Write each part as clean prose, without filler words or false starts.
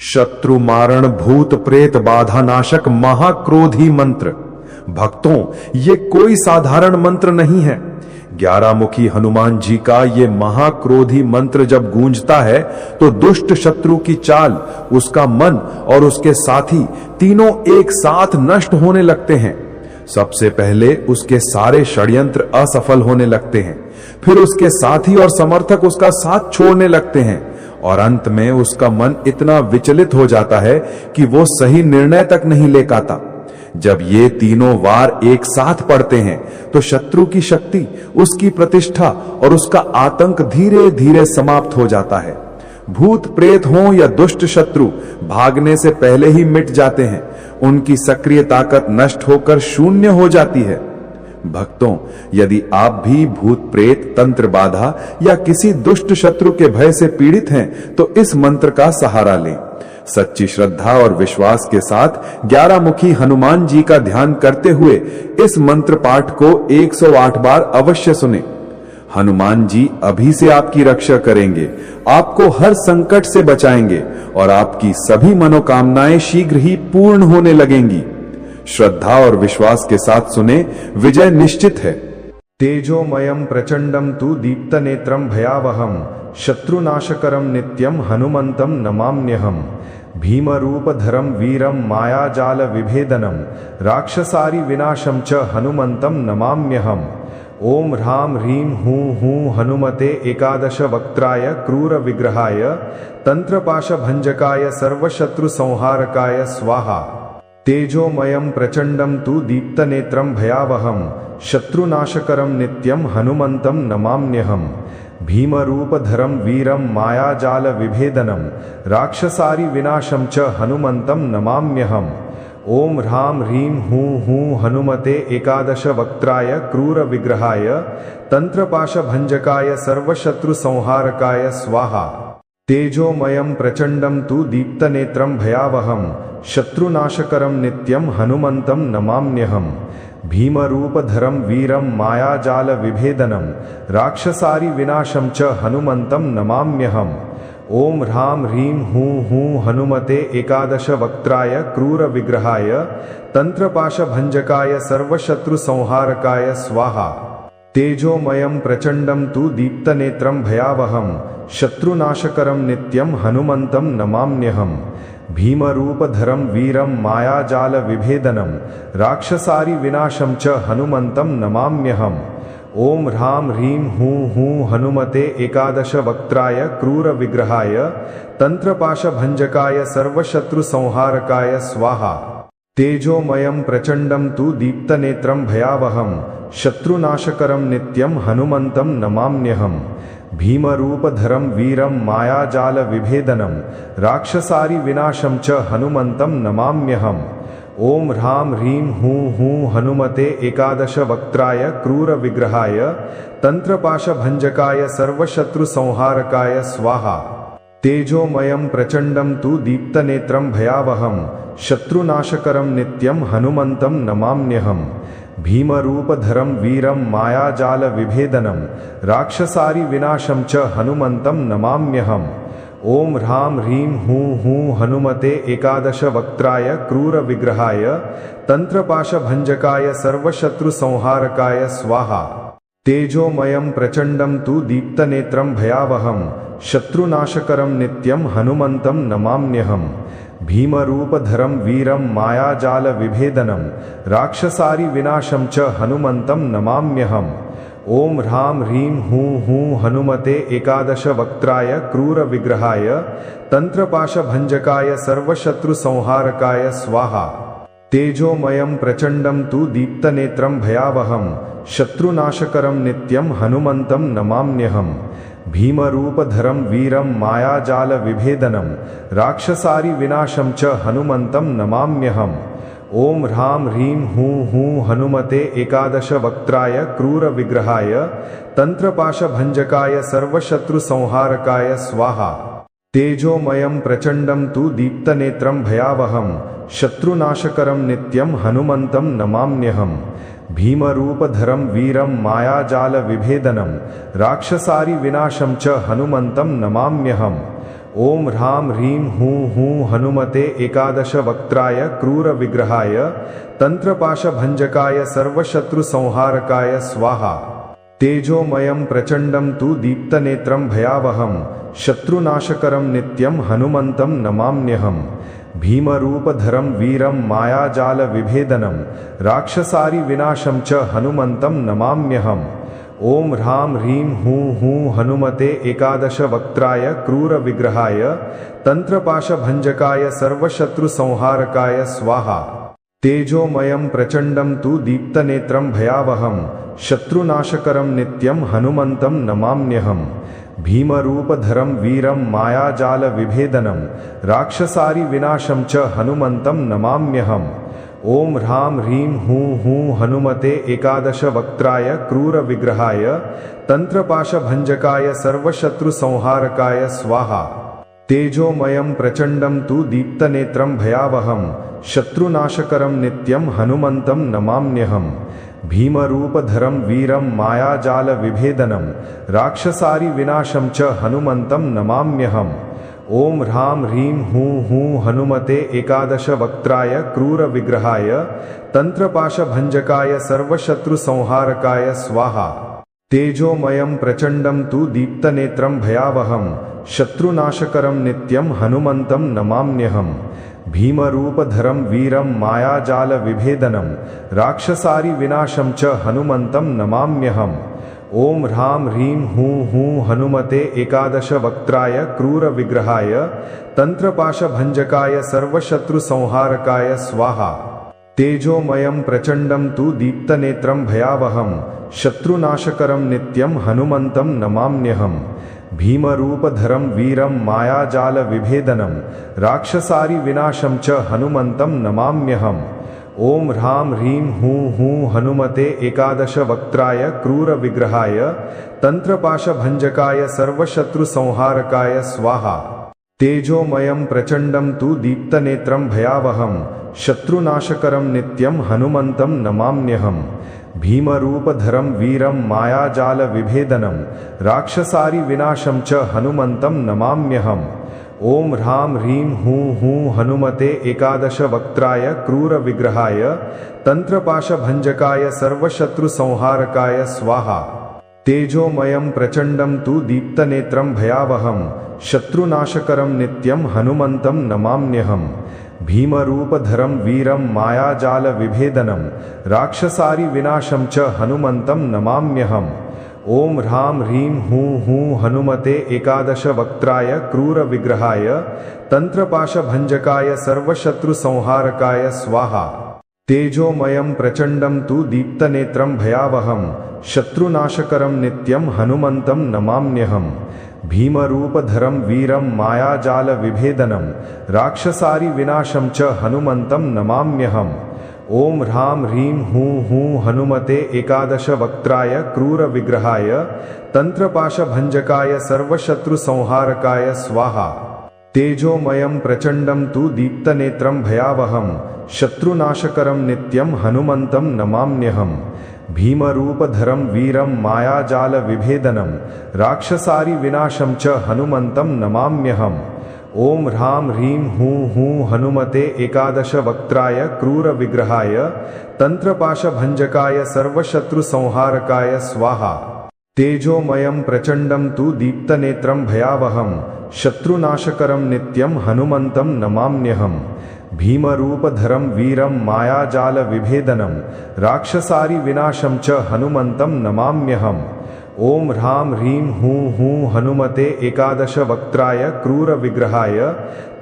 शत्रु मारण भूत प्रेत बाधा नाशक महाक्रोधी मंत्र। भक्तों, ये कोई साधारण मंत्र नहीं है। 11 मुखी हनुमान जी का ये महाक्रोधी मंत्र जब गूंजता है तो दुष्ट शत्रु की चाल, उसका मन और उसके साथी तीनों एक साथ नष्ट होने लगते हैं। सबसे पहले उसके सारे षड्यंत्र असफल होने लगते हैं, फिर उसके साथी और समर्थक उसका साथ छोड़ने लगते हैं और अंत में उसका मन इतना विचलित हो जाता है कि वो सही निर्णय तक नहीं ले पाता। जब ये तीनों वार एक साथ पड़ते हैं तो शत्रु की शक्ति, उसकी प्रतिष्ठा और उसका आतंक धीरे धीरे समाप्त हो जाता है। भूत प्रेत हों या दुष्ट शत्रु भागने से पहले ही मिट जाते हैं। उनकी सक्रिय ताकत नष्ट होकर शून्य हो जाती है। भक्तों, यदि आप भी भूत प्रेत, तंत्र बाधा या किसी दुष्ट शत्रु के भय से पीड़ित हैं तो इस मंत्र का सहारा लें। सच्ची श्रद्धा और विश्वास के साथ 11 मुखी हनुमान जी का ध्यान करते हुए इस मंत्र पाठ को 108 बार अवश्य सुने। हनुमान जी अभी से आपकी रक्षा करेंगे, आपको हर संकट से बचाएंगे और आपकी सभी मनोकामनाएं शीघ्र ही पूर्ण होने लगेंगी। श्रद्धा और विश्वास के साथ सुने, विजय निश्चित है। तेजोमयम प्रचंडम तु दीप्त नेत्रम भयावहम शत्रुनाशकरम नित्यम हनुमंतम नमाम्यहम भीमरूपधरम वीरम मायाजाल विभेदनम राक्षसारी विनाशम च हनुमंतम नमाम्यहम। ओम ह्रां ह्रीं हूं हूं हनुमते एकादश वक्त्राय क्रूर विग्रहाय तंत्रपाश भंजकाय सर्वशत्रु संहारकाय स्वाहा। तेजोमयम प्रचंडम तु दीप्तनेत्रम भयावहम शत्रुनाशकरम नित्यम हनुमंतम नमाम्यहम भीमरूपधरम वीरम मायाजाल विभेदनम राक्षसारी विनाशम च हनुमंतम नमाम्यहम। ओम ह्रां ह्रीं हूं हूं हनुमते एकादश वक्त्राय क्रूर विग्रहाय तंत्रपाश भंजकाय सर्वशत्रु संहारकाय स्वाहा। तेजोमयम प्रचंडम तु दीप्तनेत्रम भयावहम शत्रुनाशकरम नित्यम हनुमंतम नमाम्यहम भीमरूपधरम वीरम मायाजाल विभेदनम राक्षसारी विनाशम च हनुमंतम नमाम्यहम। ओम ह्रां ह्रीं हूं हूं हनुमते एकादश वक्त्राय क्रूर विग्रहाय तंत्रपाश भंजकाय सर्वशत्रु संहारकाय स्वाहा। तेजोमयम प्रचंडम तु दीप्तनेत्रम भयावहम शत्रुनाशकरम नित्यम हनुमंतम नमाम्यहम भीमरूपधरम वीरम मायाजाल विभेदनम राक्षसारी विनाशम च हनुमंतम नमाम्यहम। ओम ह्रां ह्रीं हूं हूं हनुमते एकादश वक्त्राय क्रूर विग्रहाय तंत्रपाश भंजकाय सर्वशत्रु संहारकाय स्वाहा। तेजोमयम प्रचंडम तु दीप्तनेत्रम भयावहम शत्रुनाशकरम नित्यम हनुमंतम नमाम्यहम भीमरूपधरम वीरम मायाजाल विभेदनम राक्षसारी विनाशम च हनुमंतम नमाम्यहम। ओम ह्रां ह्रीं हूं हूं हनुमते एकादश वक्त्राय क्रूर विग्रहाय तंत्रपाश भंजकाय सर्वशत्रु संहारकाय स्वाहा। तेजोमयम प्रचंडम तु दीप्तनेत्रम भयावहम शत्रुनाशकरम नित्यम हनुमंतम नमाम्यहम भीमरूपधरम वीरम मायाजाल विभेदनम राक्षसारी विनाशम च हनुमंतम नमाम्यहम। ओम ह्रां ह्रीं हूं हूं हनुमते एकादश वक्त्राय क्रूर विग्रहाय तंत्रपाश भंजकाय सर्वशत्रु संहारकाय स्वाहा। तेजोमयम प्रचंडम तु दीप्तनेत्रम भयावहम शत्रुनाशकरम नित्यम हनुमंतम नमाम्यहम भीमरूपधरम वीरम मायाजाल विभेदनम राक्षसारी विनाशम च हनुमंतम नमाम्यहम। ओम ह्रां ह्रीं हूं हूं हनुमते एकादश वक्त्राय क्रूर विग्रहाय तंत्रपाश भंजकाय सर्वशत्रु संहारकाय स्वाहा। तेजोमयम प्रचंडम तु दीप्तनेत्रम भयावहम शत्रुनाशकरम नित्यम हनुमंतम नमाम्यहम भीमरूपधरम वीरम मायाजाल विभेदनम राक्षसारी विनाशम च हनुमंतम नमाम्यहम। ओम ह्रां ह्रीं हूं हूं हनुमते एकादश वक्त्राय क्रूर विग्रहाय तंत्रपाश भंजकाय सर्वशत्रु संहारकाय स्वाहा। तेजोमयम प्रचंडम तु दीप्तनेत्रम भयावहम शत्रुनाशकरम नित्यम हनुमंतम नमाम्यहम भीमरूपधरम वीरम मायाजाल विभेदनम राक्षसारी विनाशम च हनुमंतम नमाम्यहम। ओम ह्रां ह्रीं हूं हूं हनुमते एकादश वक्त्राय क्रूर विग्रहाय तंत्रपाशभंजकाय सर्वशत्रुसंहारकाय स्वाहा। तेजोमयं प्रचंडं तु दीप्तनेत्रं भयावहं शत्रुनाशकरं नित्यं हनुमन्तं नमाम्यहम्। भीमरूपधरं वीरं मायाजाल विभेदनं राक्षसारि विनाशं च हनुमन्तं नमाम्यहम्। ओम ह्रां ह्रीं हूं हूं हनुमते एकादश वक्त्राय क्रूर विग्रहाय तंत्रपाशभंजकाय सर्वशत्रुसंहारकाय स्वाहा। तेजोमयं प्रचंडं तु दीप्तनेत्रं भयावहं शत्रुनाशकरं नित्यं हनुमन्तं नमाम्यहम्। भीमरूपधरं वीरं मायाजाल विभेदनं राक्षसारि विनाशं च हनुमन्तं नमाम्यहम्। ओम ह्रां ह्रीं हूं हूं हनुमते एकादश वक्त्राय क्रूर विग्रहाय तंत्रपाशभंजकाय सर्वशत्रुसंहारकाय स्वाहा। तेजोमयं प्रचंडं तु दीप्तनेत्रं भयावहं शत्रुनाशकरं नित्यं हनुमन्तं नमाम्यहम्। भीमरूपधरं वीरं मायाजाल विभेदनं राक्षसारि विनाशं च हनुमन्तं नमाम्यहम्। ओम ह्रां ह्रीं हूं हूं हनुमते एकादश वक्त्राय क्रूर विग्रहाय तंत्रपाशभंजकाय सर्वशत्रुसंहारकाय स्वाहा। तेजोमयं प्रचंडं तु दीप्तनेत्रं भयावहं शत्रुनाशकरं नित्यं हनुमन्तं नमाम्यहम्। भीमरूपधरं वीरं मायाजाल विभेदनं राक्षसारि विनाशं च हनुमन्तं नमाम्यहम्। ओम ह्रां ह्रीं हूं हूं हनुमते एकादश वक्त्राय क्रूर विग्रहाय तंत्रपाशभंजकाय सर्वशत्रुसंहारकाय स्वाहा। तेजोमयं प्रचंडं तु दीप्तनेत्रं भयावहं शत्रुनाशकरं नित्यं हनुमन्तं नमाम्यहम्। भीमरूपधरं वीरं मायाजाल विभेदनं राक्षसारि विनाशं च हनुमन्तं नमाम्यहम्। ओम ह्रां ह्रीं हूं हूं हनुमते एकादश वक्त्राय क्रूर विग्रहाय तंत्रपाशभंजकाय सर्वशत्रुसंहारकाय स्वाहा। तेजोमयं प्रचंडं तु दीप्तनेत्रं भयावहं शत्रुनाशकरं नित्यं हनुमन्तं नमाम्यहम्। भीमरूपधरं वीरं मायाजाल विभेदनं राक्षसारि विनाशं च हनुमन्तं नमाम्यहम्। ओम ह्रां ह्रीं हूं हूं हनुमते एकादश वक्त्राय क्रूर विग्रहाय तंत्रपाशभंजकाय सर्वशत्रुसंहारकाय स्वाहा। तेजोमयं प्रचंडं तु दीप्तनेत्रं भयावहं शत्रुनाशकरं नित्यं हनुमन्तं नमाम्यहम्। भीमरूपधरं वीरं मायाजाल विभेदनं राक्षसारि विनाशं च हनुमन्तं नमाम्यहम्। ओम ह्रां ह्रीं हूं हूं हनुमते एकादश वक्त्राय क्रूर विग्रहाय तंत्रपाशभंजकाय सर्वशत्रुसंहारकाय स्वाहा। तेजोमयं प्रचंडं तु दीप्तनेत्रं भयावहं शत्रुनाशकरं नित्यं हनुमन्तं नमाम्यहम्। भीमरूपधरं वीरं मायाजाल विभेदनं राक्षसारि विनाशं च हनुमन्तं नमाम्यहम्। ओम ह्रां ह्रीं हूं हूं हनुमते एकादश वक्त्राय क्रूर विग्रहाय तंत्रपाशभंजकाय सर्वशत्रुसंहारकाय स्वाहा। तेजोमयं प्रचंडं तु दीप्तनेत्रं भयावहं शत्रुनाशकरं नित्यं हनुमन्तं नमाम्यहम्। भीमरूपधरं वीरं मायाजाल विभेदनं राक्षसारि विनाशं च हनुमन्तं नमाम्यहम्। ओम ह्रां ह्रीं हूं हूं हनुमते एकादश वक्त्राय क्रूर विग्रहाय तंत्रपाशभंजकाय सर्वशत्रुसंहारकाय स्वाहा। तेजोमयं प्रचंडं तु दीप्तनेत्रं भयावहं शत्रुनाशकरं नित्यं हनुमन्तं नमाम्यहम्। भीमरूपधरं वीरं मायाजाल विभेदनं राक्षसारि विनाशं च हनुमन्तं नमाम्यहम्। ओम ह्रां ह्रीं हूं हूं हनुमते एकादश वक्त्राय क्रूर विग्रहाय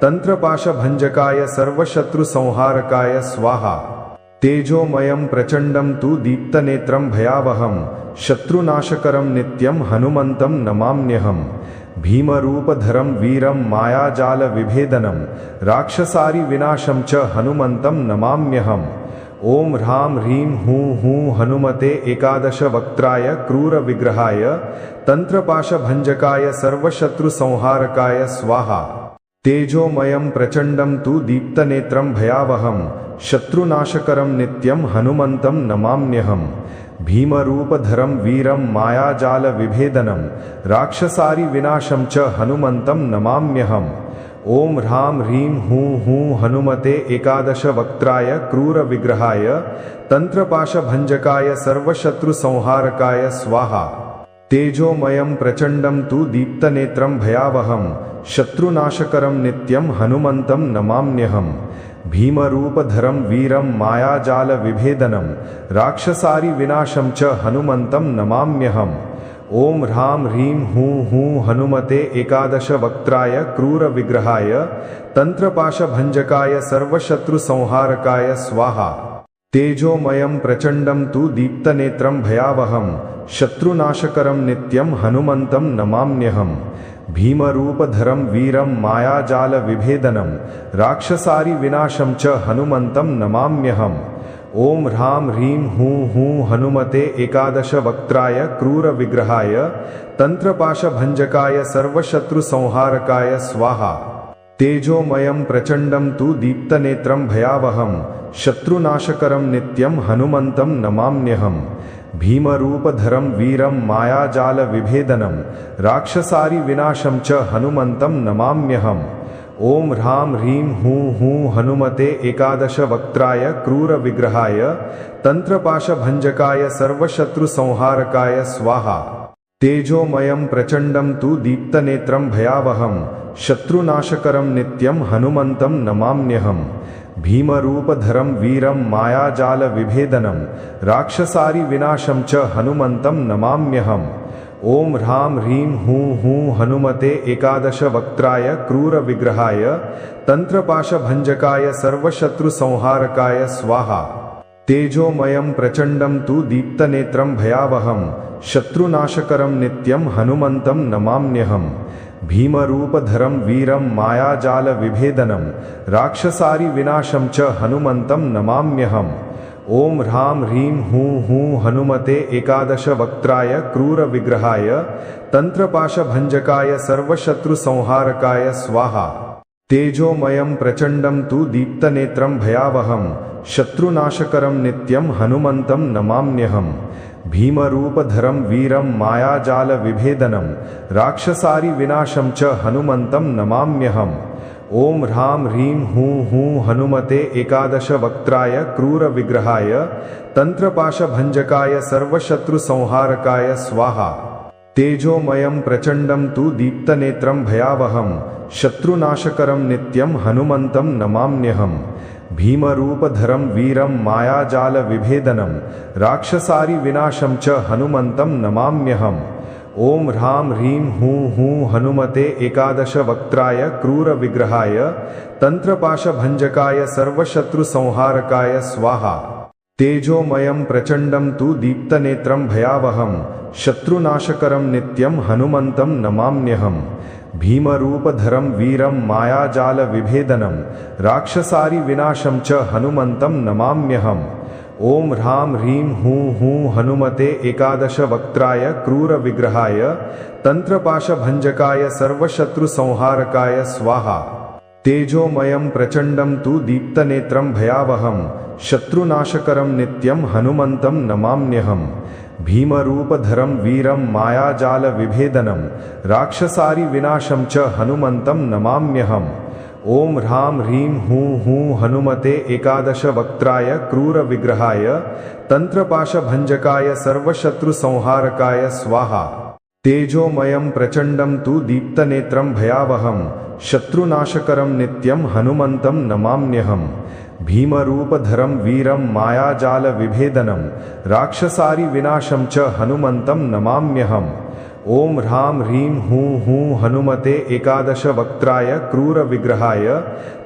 तंत्रपाशभंजकाय सर्वशत्रुसंहारकाय स्वाहा। तेजोमयं प्रचंडं तु दीप्तनेत्रं भयावहं शत्रुनाशकरं नित्यं हनुमन्तं नमाम्यहम्। भीमरूपधरं वीरं मायाजाल विभेदनं राक्षसारि विनाशं च हनुमन्तं नमाम्यहम्। ओम ह्रां ह्रीं हूं हूं हनुमते एकादश वक्त्राय क्रूर विग्रहाय तंत्रपाशभंजकाय सर्वशत्रुसंहारकाय स्वाहा। तेजोमयं प्रचंडं तु दीप्तनेत्रं भयावहं शत्रुनाशकरं नित्यं हनुमन्तं नमाम्यहम्। भीमरूपधरं वीरं मायाजालविभेदनं राक्षसारिविनाशं च हनुमन्तं नमाम्यहम्। ॐ ह्रां ह्रीं हूं हूं हनुमते एकादशवक्त्राय क्रूरविग्रहाय तन्त्रपाशभञ्जकाय सर्वशत्रुसंहारकाय स्वाहा। तेजोमयं प्रचण्डं तु दीप्तनेत्रं भयावहं शत्रुनाशकरं नित्यं हनुमन्तं नमाम्यहम्। भीमरूपधरं वीरं मायाजालविभेदनं राक्षसारिविनाशं च हनुमन्तं नमाम्यहम्। ॐ ह्रां ह्रीं हूं हूं हनुमते एकादशवक्त्राय क्रूरविग्रहाय तन्त्रपाशभञ्जकाय सर्वशत्रुसंहारकाय स्वाहा। तेजोमयं प्रचण्डं तु दीप्तनेत्रं भयावहं शत्रुनाशकरं नित्यं हनुमन्तं नमाम्यहम्। भीमरूपधरं वीरं मायाजालविभेदनं राक्षसारिविनाशं च हनुमन्तं नमाम्यहम्। ॐ ह्रां ह्रीं हूं हूं हनुमते एकादशवक्त्राय क्रूरविग्रहाय तन्त्रपाशभञ्जकाय सर्वशत्रुसंहारकाय स्वाहा। तेजोमयं प्रचण्डं तु दीप्तनेत्रं भयावहं शत्रुनाशकरं नित्यं हनुमन्तं नमाम्यहम्। भीमरूपधरं वीरं मायाजालविभेदनं राक्षसारिविनाशं च हनुमन्तं नमाम्यहम्। ॐ ह्रां ह्रीं हूं हूं हनुमते एकादशवक्त्राय क्रूरविग्रहाय तन्त्रपाशभञ्जकाय सर्वशत्रुसंहारकाय स्वाहा। तेजोमयं प्रचण्डं तु दीप्तनेत्रं भयावहं शत्रुनाशकरं नित्यं हनुमन्तं नमाम्यहम्। भीमरूपधरं वीरं मायाजालविभेदनं राक्षसारिविनाशं च हनुमन्तं नमाम्यहम्। ॐ ह्रां ह्रीं हूं हूं हनुमते एकादशवक्त्राय क्रूरविग्रहाय तन्त्रपाशभञ्जकाय सर्वशत्रुसंहारकाय स्वाहा। तेजोमयं प्रचण्डं तु दीप्तनेत्रं भयावहं शत्रुनाशकरं नित्यं हनुमन्तं नमाम्यहम्। भीमरूपधरं वीरं मायाजालविभेदनं राक्षसारिविनाशं च हनुमन्तं नमाम्यहम्। ॐ ह्रां ह्रीं हूं हूं हनुमते एकादशवक्त्राय क्रूरविग्रहाय तन्त्रपाशभञ्जकाय सर्वशत्रुसंहारकाय स्वाहा। तेजोमयं प्रचण्डं तु दीप्तनेत्रं भयावहं शत्रुनाशकरं नित्यं हनुमन्तं नमाम्यहम्। भीमरूपधरं वीरं मायाजालविभेदनं राक्षसारिविनाशं च हनुमन्तं नमाम्यहम्। ॐ ह्रां ह्रीं हूं हूं हनुमते एकादशवक्त्राय क्रूरविग्रहाय तन्त्रपाशभञ्जकाय सर्वशत्रुसंहारकाय स्वाहा। तेजोमयं प्रचण्डं तु दीप्तनेत्रं भयावहं शत्रुनाशकरं नित्यं हनुमन्तं नमाम्यहम्। भीमरूपधरं वीरं मायाजालविभेदनं राक्षसारिविनाशं च हनुमन्तं नमाम्यहम्। ॐ ह्रां ह्रीं हूं हूं हनुमते एकादशवक्त्राय क्रूरविग्रहाय तन्त्रपाशभञ्जकाय सर्वशत्रुसंहारकाय स्वाहा। तेजोमयं प्रचण्डं तु दीप्तनेत्रं भयावहं शत्रुनाशकरं नित्यं हनुमन्तं नमाम्यहम्। भीमरूपधरं वीरं मायाजालविभेदनं राक्षसारिविनाशं च हनुमन्तं नमाम्यहम्। ॐ ह्रां ह्रीं हूं हूं हनुमते एकादशवक्त्राय क्रूरविग्रहाय तन्त्रपाशभञ्जकाय सर्वशत्रुसंहारकाय स्वाहा। तेजोमयं प्रचण्डं तु दीप्तनेत्रं भयावहं शत्रुनाशकरं नित्यं हनुमन्तं नमाम्यहम्। भीमरूपधरं वीरं मायाजालविभेदनं राक्षसारिविनाशं च हनुमन्तं नमाम्यहम्। ॐ ह्रां ह्रीं हूं हूं हनुमते एकादशवक्त्राय क्रूरविग्रहाय तन्त्रपाशभञ्जकाय सर्वशत्रुसंहारकाय स्वाहा। तेजोमयं प्रचण्डं तु दीप्तनेत्रं भयावहं शत्रुनाशकरं नित्यं हनुमन्तं नमाम्यहम्। भीमरूपधरं वीरं मायाजालविभेदनं राक्षसारिविनाशं च हनुमन्तं नमाम्यहम्। ॐ ह्रां ह्रीं हूं हूं हनुमते एकादशवक्त्राय क्रूरविग्रहाय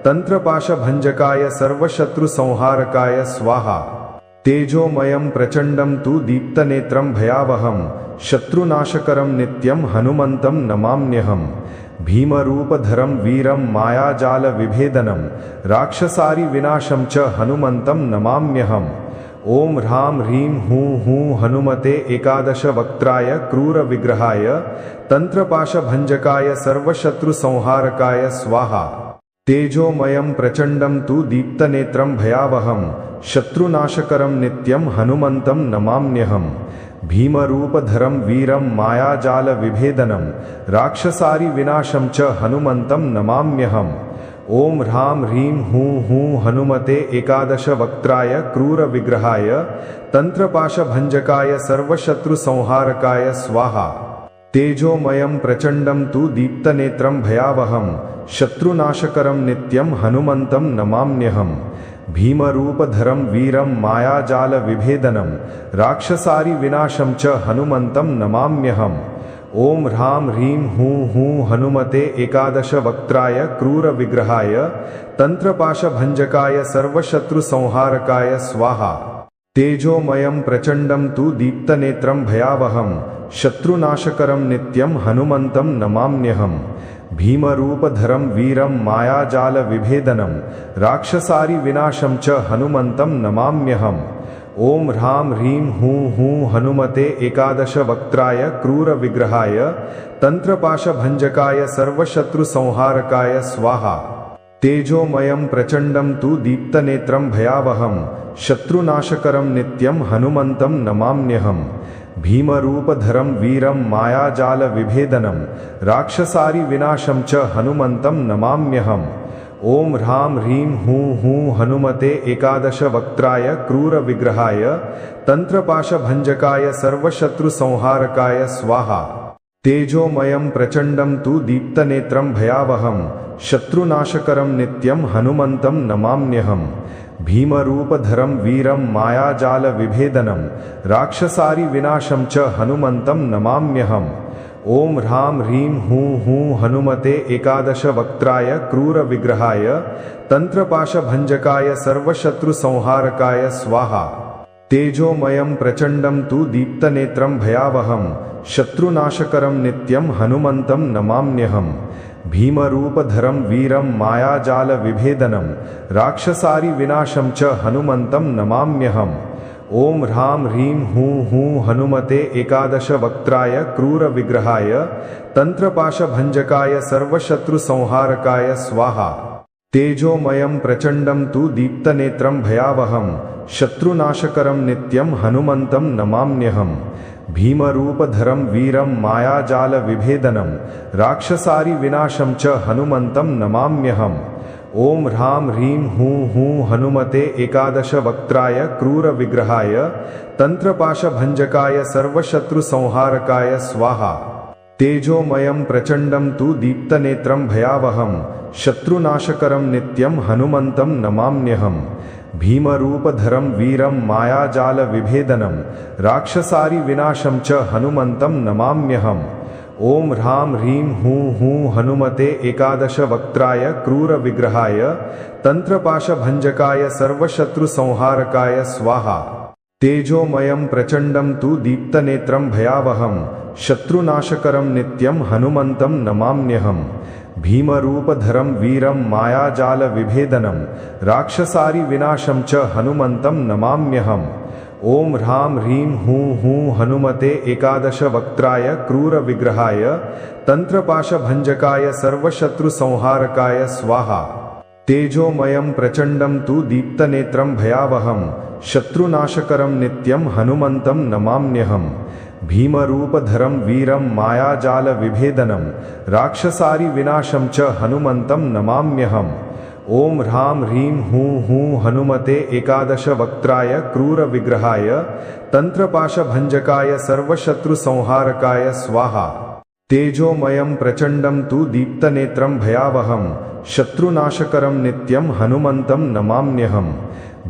तन्त्रपाशभञ्जकाय सर्वशत्रुसंहारकाय स्वाहा। तेजोमयं प्रचण्डं तु दीप्तनेत्रं भयावहं शत्रुनाशकरं नित्यं हनुमन्तं नमाम्यहम्। भीमरूपधरं वीरं मायाजालविभेदनं राक्षसारिविनाशं च हनुमन्तं नमाम्यहम्। ॐ ह्रां ह्रीं हूं हूं हनुमते एकादशवक्त्राय क्रूरविग्रहाय तन्त्रपाशभञ्जकाय सर्वशत्रुसंहारकाय स्वाहा। तेजोमयं प्रचण्डं तु दीप्तनेत्रं भयावहं शत्रुनाशकरं नित्यं हनुमन्तं नमाम्यहम्। भीमरूपधरं वीरं मायाजालविभेदनं राक्षसारिविनाशं च हनुमन्तं नमाम्यहम्। ॐ ह्रां ह्रीं हूं हूं हनुमते एकादशवक्त्राय क्रूरविग्रहाय तन्त्रपाशभञ्जकाय सर्वशत्रुसंहारकाय स्वाहा। तेजोमयं प्रचण्डं तु दीप्तनेत्रं भयावहं शत्रुनाशकरं नित्यं हनुमन्तं नमाम्यहम्। भीमरूपधरं वीरं मायाजालविभेदनं राक्षसारिविनाशं च हनुमन्तं नमाम्यहम्। ॐ ह्रां ह्रीं हूं हूं हनुमते एकादशवक्त्राय क्रूरविग्रहाय तन्त्रपाशभञ्जकाय सर्वशत्रुसंहारकाय स्वाहा। तेजोमयं प्रचण्डं तु दीप्तनेत्रं भयावहं शत्रुनाशकरं नित्यं हनुमन्तं नमाम्यहम्। भीमरूपधरं वीरं मायाजालविभेदनं राक्षसारिविनाशं च हनुमन्तं नमाम्यहम्। ॐ ह्रां ह्रीं हूं हूं हनुमते एकादशवक्त्राय क्रूरविग्रहाय तन्त्रपाशभञ्जकाय सर्वशत्रुसंहारकाय स्वाहा। तेजोमयं प्रचण्डं तु दीप्तनेत्रं भयावहं शत्रुनाशकरं नित्यं हनुमन्तं नमाम्यहम्। भीमरूपधरं वीरं मायाजालविभेदनं राक्षसारिविनाशं च हनुमन्तं नमाम्यहम्। ॐ ह्रां ह्रीं हूं हूं हनुमते एकादशवक्त्राय क्रूरविग्रहाय तन्त्रपाशभञ्जकाय सर्वशत्रुसंहारकाय स्वाहा। तेजोमयं प्रचण्डं तु दीप्तनेत्रं भयावहं शत्रुनाशकरं नित्यं हनुमन्तं नमाम्यहम्। भीमरूपधरं वीरं मायाजालविभेदनं राक्षसारिविनाशं च हनुमन्तं नमाम्यहम्। ॐ ह्रां ह्रीं हूं हूं हनुमते एकादशवक्त्राय क्रूरविग्रहाय तन्त्रपाशभञ्जकाय सर्वशत्रुसंहारकाय स्वाहा। तेजोमयं प्रचण्डं तु दीप्तनेत्रं भयावहं शत्रुनाशकरं नित्यं हनुमन्तं नमाम्यहम्। भीमरूपधरं वीरं मायाजालविभेदनं राक्षसारिविनाशं च हनुमन्तं नमाम्यहम्। ॐ ह्रां ह्रीं हूं हूं हनुमते एकादशवक्त्राय क्रूरविग्रहाय तन्त्रपाशभञ्जकाय सर्वशत्रुसंहारकाय स्वाहा। तेजोमयं प्रचण्डं तु दीप्तनेत्रं भयावहं शत्रुनाशकरं नित्यं हनुमन्तं नमाम्यहम्। भीमरूपधरं वीरं मायाजालविभेदनं राक्षसारिविनाशं च हनुमन्तं नमाम्यहम्। ॐ ह्रां ह्रीं हूं हूं हनुमते एकादशवक्त्राय क्रूरविग्रहाय तन्त्रपाशभञ्जकाय सर्वशत्रुसंहारकाय स्वाहा। तेजोमयं प्रचण्डं तु दीप्तनेत्रं भयावहं शत्रुनाशकरं नित्यं हनुमन्तं नमाम्यहम्। भीमरूपधरं वीरं मायाजालविभेदनं राक्षसारिविनाशं च हनुमन्तं नमाम्यहम्। ॐ ह्रां ह्रीं हूं हूं हनुमते एकादशवक्त्राय क्रूरविग्रहाय तन्त्रपाशभञ्जकाय सर्वशत्रुसंहारकाय स्वाहा। तेजोमयं प्रचण्डं तु दीप्तनेत्रं भयावहं शत्रुनाशकरं नित्यं हनुमन्तं नमाम्यहम्। भीमरूपधरं वीरं मायाजालविभेदनं राक्षसारिविनाशं च हनुमन्तं नमाम्यहम्। ॐ ह्रां ह्रीं हूं हूं हनुमते एकादशवक्त्राय क्रूरविग्रहाय तन्त्रपाशभञ्जकाय सर्वशत्रुसंहारकाय स्वाहा। तेजोमयं प्रचण्डं तु दीप्तनेत्रं भयावहं शत्रुनाशकरं नित्यं हनुमन्तं नमाम्यहम्। भीमरूपधरं वीरं मायाजालविभेदनं राक्षसारिविनाशं च हनुमन्तं नमाम्यहम्। ॐ ह्रां ह्रीं हूं हूं हनुमते एकादशवक्त्राय क्रूरविग्रहाय तन्त्रपाशभञ्जकाय सर्वशत्रुसंहारकाय स्वाहा। तेजोमयं प्रचण्डं तु दीप्तनेत्रं भयावहं शत्रुनाशकरं नित्यं हनुमन्तं नमाम्यहम्।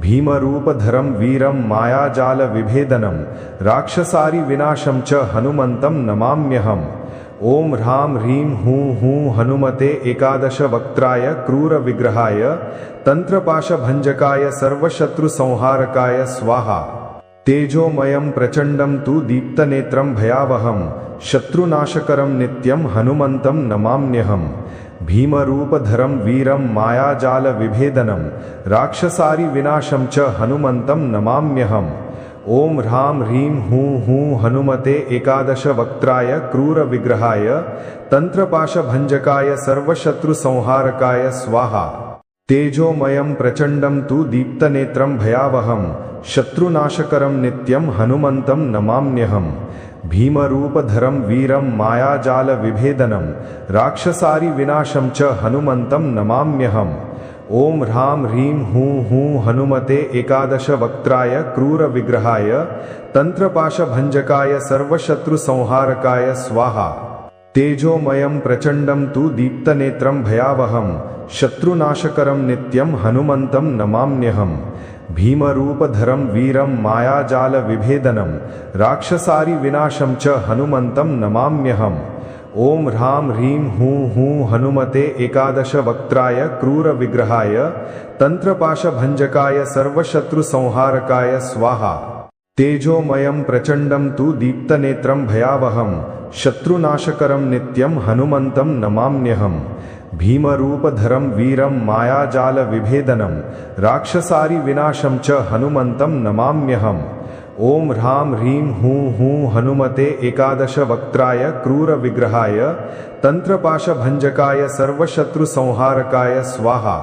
भीमरूपधरं वीरं मायाजालविभेदनं राक्षसारिविनाशं च हनुमन्तं नमाम्यहम्। ॐ ह्रां ह्रीं हूं हूं हनुमते एकादशवक्त्राय क्रूरविग्रहाय तन्त्रपाशभञ्जकाय सर्वशत्रुसंहारकाय स्वाहा। तेजोमयं प्रचण्डं तु दीप्तनेत्रं भयावहं शत्रुनाशकरं नित्यं हनुमन्तं नमाम्यहम्। भीमरूपधरं वीरं मायाजालविभेदनं राक्षसारिविनाशं च हनुमन्तं नमाम्यहम्। ओम ह्रां ह्रीं हूं हूं हनुमते एकादश वक्त्राय क्रूर विग्रहाय तंत्रपाशभंजकाय सर्वशत्रुसंहारकाय स्वाहा। तेजोमयं प्रचंडं तु दीप्तनेत्रं भयावहं शत्रुनाशकरं नित्यं हनुमन्तं नमाम्यहम्। भीमरूपधरं वीरं मायाजालविभेदनं राक्षसारिविनाशं च हनुमन्तं नमाम्यहम्। ओम ह्रां ह्रीं हूं हूं हनुमते एकादश वक्त्राय क्रूर विग्रहाय तंत्रपाशभंजकाय सर्वशत्रुसंहारकाय स्वाहा। तेजोमयं प्रचंडं तु दीप्तनेत्रं भयावहं शत्रुनाशकरं नित्यं हनुमन्तं नमाम्यहम्। भीमरूपधरं वीरं मायाजालविभेदनं राक्षसारिविनाशं च हनुमन्तं नमाम्यहम्। ओम ह्रां ह्रीं हूं हूं हनुमते एकादश वक्त्राय क्रूर विग्रहाय तंत्रपाशभंजकाय सर्वशत्रुसंहारकाय स्वाहा। तेजोमयं प्रचंडं तु दीप्तनेत्रं भयावहं शत्रुनाशकरं नित्यं हनुमन्तं नमाम्यहम्। भीमरूपधरं वीरं मायाजालविभेदनं राक्षसारिविनाशं च हनुमन्तं नमाम्यहम्। ओम ह्रां ह्रीं हूं हूं हनुमते एकादश वक्त्राय क्रूर विग्रहाय तंत्रपाशभंजकाय सर्वशत्रुसंहारकाय स्वाहा।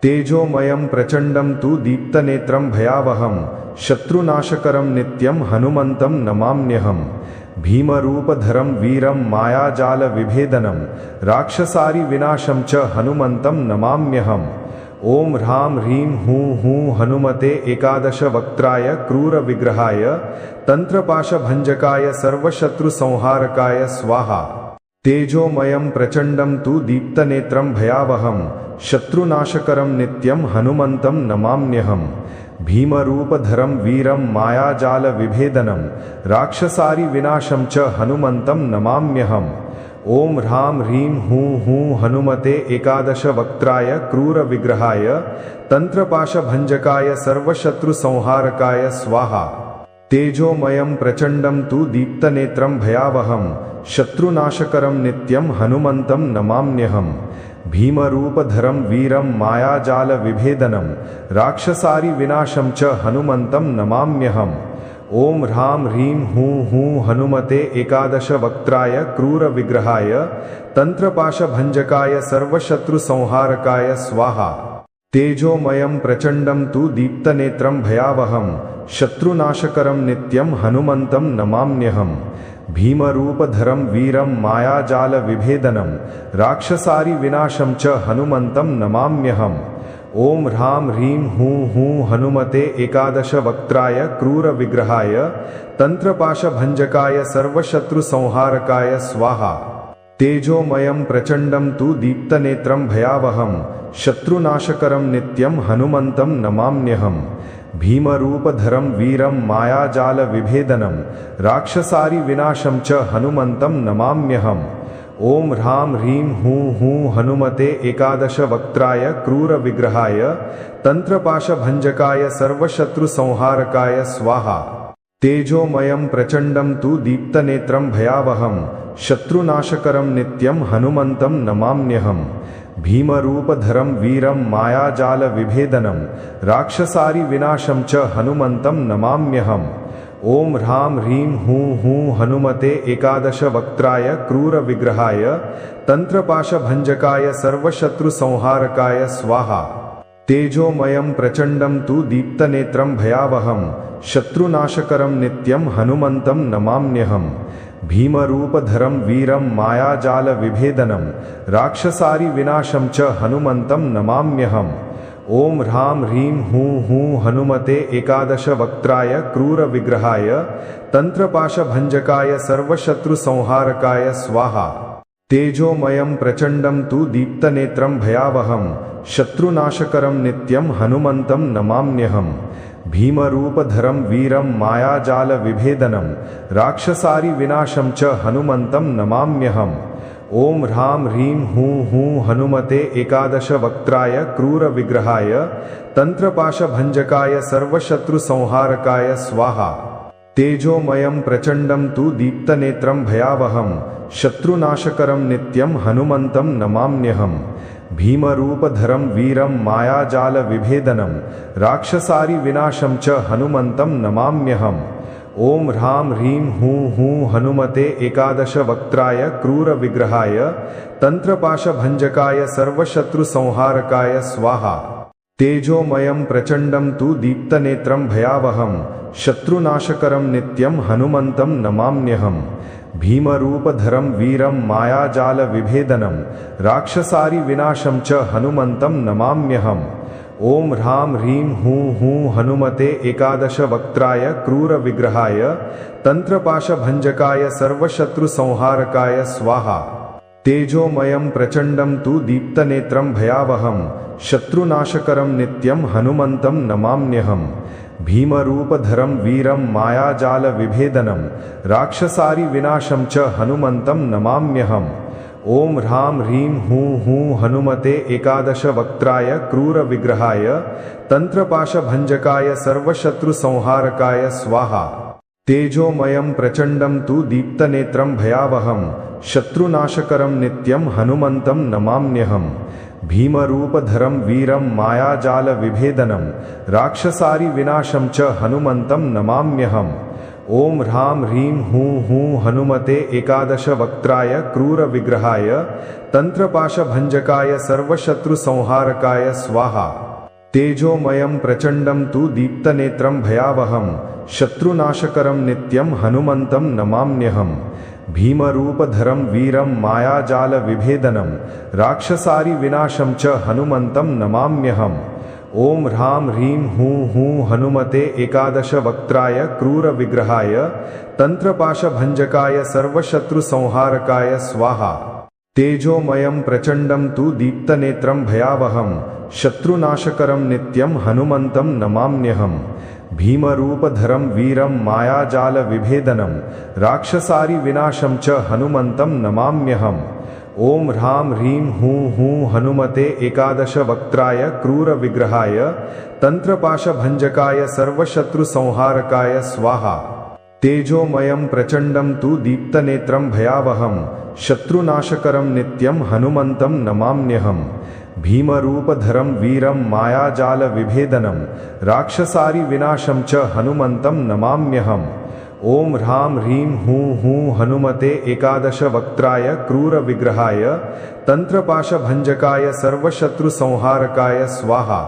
तेजोमयं प्रचंडं तु दीप्तनेत्रं भयावहं शत्रुनाशकरं नित्यं हनुमन्तं नमाम्यहम्। भीमरूपधरं वीरं मायाजालविभेदनं राक्षसारिविनाशं च हनुमन्तं नमाम्यहम्। ओम ह्रां ह्रीं हूं हूं हनुमते एकादश वक्त्राय क्रूर विग्रहाय तंत्रपाशभंजकाय सर्वशत्रुसंहारकाय स्वाहा। तेजोमयं प्रचंडं तु दीप्तनेत्रं भयावहं शत्रुनाशकरं नित्यं हनुमन्तं नमाम्यहम्। भीमरूपधरं वीरं मायाजालविभेदनं राक्षसारिविनाशं च हनुमन्तं नमाम्यहम्। ओम ह्रां ह्रीं हूं हूं हनुमते एकादश वक्त्राय क्रूर विग्रहाय तंत्रपाशभंजकाय सर्वशत्रुसंहारकाय स्वाहा। तेजोमयं प्रचंडं तु दीप्तनेत्रं भयावहं शत्रुनाशकरं नित्यं हनुमन्तं नमाम्यहम्। भीमरूपधरं वीरं मायाजालविभेदनं राक्षसारिविनाशं च हनुमन्तं नमाम्यहम्। ओम ह्रां ह्रीं हूं हूं हनुमते एकादश वक्त्राय क्रूर विग्रहाय तंत्रपाशभंजकाय सर्वशत्रुसंहारकाय स्वाहा। तेजोमयं प्रचंडं तु दीप्तनेत्रं भयावहं शत्रुनाशकरं नित्यं हनुमन्तं नमाम्यहम्। भीमरूपधरं वीरं मायाजालविभेदनं राक्षसारिविनाशं च हनुमन्तं नमाम्यहम्। ओम ह्रां ह्रीं हूं हूं हनुमते एकादश वक्त्राय क्रूर विग्रहाय तंत्रपाशभंजकाय सर्वशत्रुसंहारकाय स्वाहा। तेजोमयं प्रचंडं तु दीप्तनेत्रं भयावहं शत्रुनाशकरं नित्यं हनुमन्तं नमाम्यहम्। भीमरूपधरं वीरं मायाजालविभेदनं राक्षसारिविनाशं च हनुमन्तं नमाम्यहम्। ओम ह्रां ह्रीं हूं हूं हनुमते एकादश वक्त्राय क्रूर विग्रहाय तंत्रपाशभंजकाय सर्वशत्रुसंहारकाय स्वाहा। तेजोमयं प्रचंडं तु दीप्तनेत्रं भयावहं शत्रुनाशकरं नित्यं हनुमन्तं नमाम्यहम्। भीमरूपधरं वीरं मायाजालविभेदनं राक्षसारिविनाशं च हनुमन्तं नमाम्यहम्। ओम ह्रां ह्रीं हूं हूं हनुमते एकादश वक्त्राय क्रूर विग्रहाय तंत्रपाशभंजकाय सर्वशत्रुसंहारकाय स्वाहा। तेजोमयं प्रचंडं तु दीप्तनेत्रं भयावहं शत्रुनाशकरं नित्यं हनुमन्तं नमाम्यहम्। भीमरूपधरं वीरं मायाजालविभेदनं राक्षसारिविनाशं च हनुमन्तं नमाम्यहम्। ओम ह्रां ह्रीं हूं हूं हनुमते एकादश वक्त्राय क्रूर विग्रहाय तंत्रपाशभंजकाय सर्वशत्रुसंहारकाय स्वाहा। तेजोमयं प्रचंडं तु दीप्तनेत्रं भयावहं शत्रुनाशकरं नित्यं हनुमन्तं नमाम्यहम्। भीमरूपधरं वीरं मायाजालविभेदनं राक्षसारिविनाशं च हनुमन्तं नमाम्यहम्। ओम ह्रां ह्रीं हूं हूं हनुमते एकादश वक्त्राय क्रूर विग्रहाय तंत्रपाशभंजकाय सर्वशत्रुसंहारकाय स्वाहा। तेजोमयं प्रचंडं तु दीप्तनेत्रं भयावहं शत्रुनाशकरं नित्यं हनुमन्तं नमाम्यहम्। भीमरूपधरं वीरं मायाजालविभेदनं राक्षसारिविनाशं च हनुमन्तं नमाम्यहम्। ॐ ह्रां ह्रीं हूं हूं हनुमते एकादशवक्त्राय क्रूरविग्रहाय तन्त्रपाशभञ्जकाय सर्वशत्रुसंहारकाय स्वाहा। तेजोमयं प्रचण्डं तु दीप्तनेत्रं भयावहं शत्रुनाशकरं नित्यं हनुमन्तं नमाम्यहम्। भीमरूपधरं वीरं मायाजालविभेदनं राक्षसारिविनाशं च हनुमन्तं नमाम्यहम्। ॐ ह्रां ह्रीं हूं हूं हनुमते एकादशवक्त्राय क्रूरविग्रहाय तन्त्रपाशभञ्जकाय सर्वशत्रुसंहारकाय स्वाहा। तेजोमयं प्रचण्डं तु दीप्तनेत्रं भयावहं शत्रुनाशकरं नित्यं हनुमन्तं नमाम्यहम्। भीमरूपधरं वीरं मायाजालविभेदनं राक्षसारिविनाशं च हनुमन्तं नमाम्यहम्। ॐ ह्रां ह्रीं हूं हूं हनुमते एकादशवक्त्राय क्रूरविग्रहाय तन्त्रपाशभञ्जकाय सर्वशत्रुसंहारकाय स्वाहा। तेजोमयं प्रचण्डं तु दीप्तनेत्रं भयावहं शत्रुनाशकरं नित्यं हनुमन्तं नमाम्यहम्। भीमरूपधरं वीरं मायाजालविभेदनं राक्षसारिविनाशं च हनुमन्तं नमाम्यहम्। ॐ ह्रां ह्रीं हूं हूं हनुमते एकादशवक्त्राय क्रूरविग्रहाय तन्त्रपाशभञ्जकाय सर्वशत्रुसंहारकाय स्वाहा। तेजोमयं प्रचण्डं तु दीप्तनेत्रं भयावहं शत्रुनाशकरं नित्यं हनुमन्तं नमाम्यहम्। भीमरूपधरं वीरं मायाजालविभेदनं राक्षसारिविनाशं च हनुमन्तं नमाम्यहम्। ॐ ह्रां ह्रीं हूं हूं हनुमते एकादशवक्त्राय क्रूरविग्रहाय तन्त्रपाशभञ्जकाय सर्वशत्रुसंहारकाय स्वाहा। तेजोमयं प्रचण्डं तु दीप्तनेत्रं भयावहं शत्रुनाशकरं नित्यं हनुमन्तं नमाम्यहम्। भीमरूपधरं वीरं मायाजालविभेदनं राक्षसारिविनाशं च हनुमन्तं नमाम्यहम्। ॐ ह्रां ह्रीं हूं हूं हनुमते एकादशवक्त्राय क्रूरविग्रहाय तन्त्रपाशभञ्जकाय सर्वशत्रुसंहारकाय स्वाहा। तेजोमयं प्रचण्डं तु दीप्तनेत्रं भयावहं शत्रुनाशकरं नित्यं हनुमन्तं नमाम्यहम्। भीमरूपधरं वीरं मायाजालविभेदनं राक्षसारिविनाशं च हनुमन्तं नमाम्यहम्। ॐ ह्रां ह्रीं हूं हूं हनुमते एकादशवक्त्राय क्रूरविग्रहाय तन्त्रपाशभञ्जकाय सर्वशत्रुसंहारकाय स्वाहा।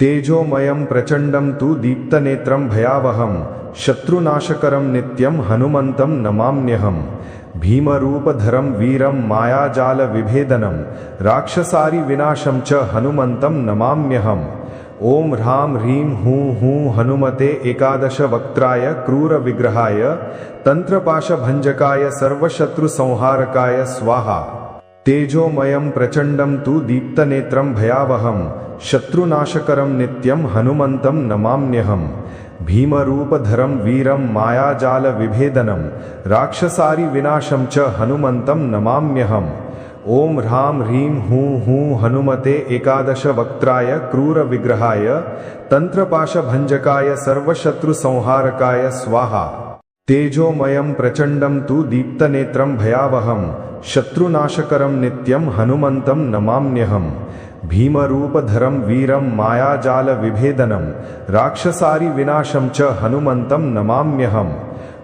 तेजोमयं प्रचण्डं तु दीप्तनेत्रं भयावहं शत्रुनाशकरं नित्यं हनुमन्तं नमाम्यहम्। भीमरूपधरं वीरं मायाजालविभेदनं राक्षसारिविनाशं च हनुमन्तं नमाम्यहम्। ॐ ह्रां ह्रीं हूं हूं हनुमते एकादशवक्त्राय क्रूरविग्रहाय तन्त्रपाशभञ्जकाय सर्वशत्रुसंहारकाय स्वाहा। तेजोमयं प्रचण्डं तु दीप्तनेत्रं भयावहं शत्रुनाशकरं नित्यं हनुमन्तं नमाम्यहम्। भीमरूपधरं वीरं मायाजालविभेदनं राक्षसारिविनाशं च हनुमन्तं नमाम्यहम्। ॐ ह्रां ह्रीं हूं हूं हनुमते एकादशवक्त्राय क्रूरविग्रहाय तन्त्रपाशभञ्जकाय सर्वशत्रुसंहारकाय स्वाहा। तेजोमयं प्रचण्डं तु दीप्तनेत्रं भयावहं शत्रुनाशकरं नित्यं हनुमन्तं नमाम्यहम्। भीमरूपधरं वीरं मायाजालविभेदनं राक्षसारिविनाशं च हनुमन्तं नमाम्यहम्।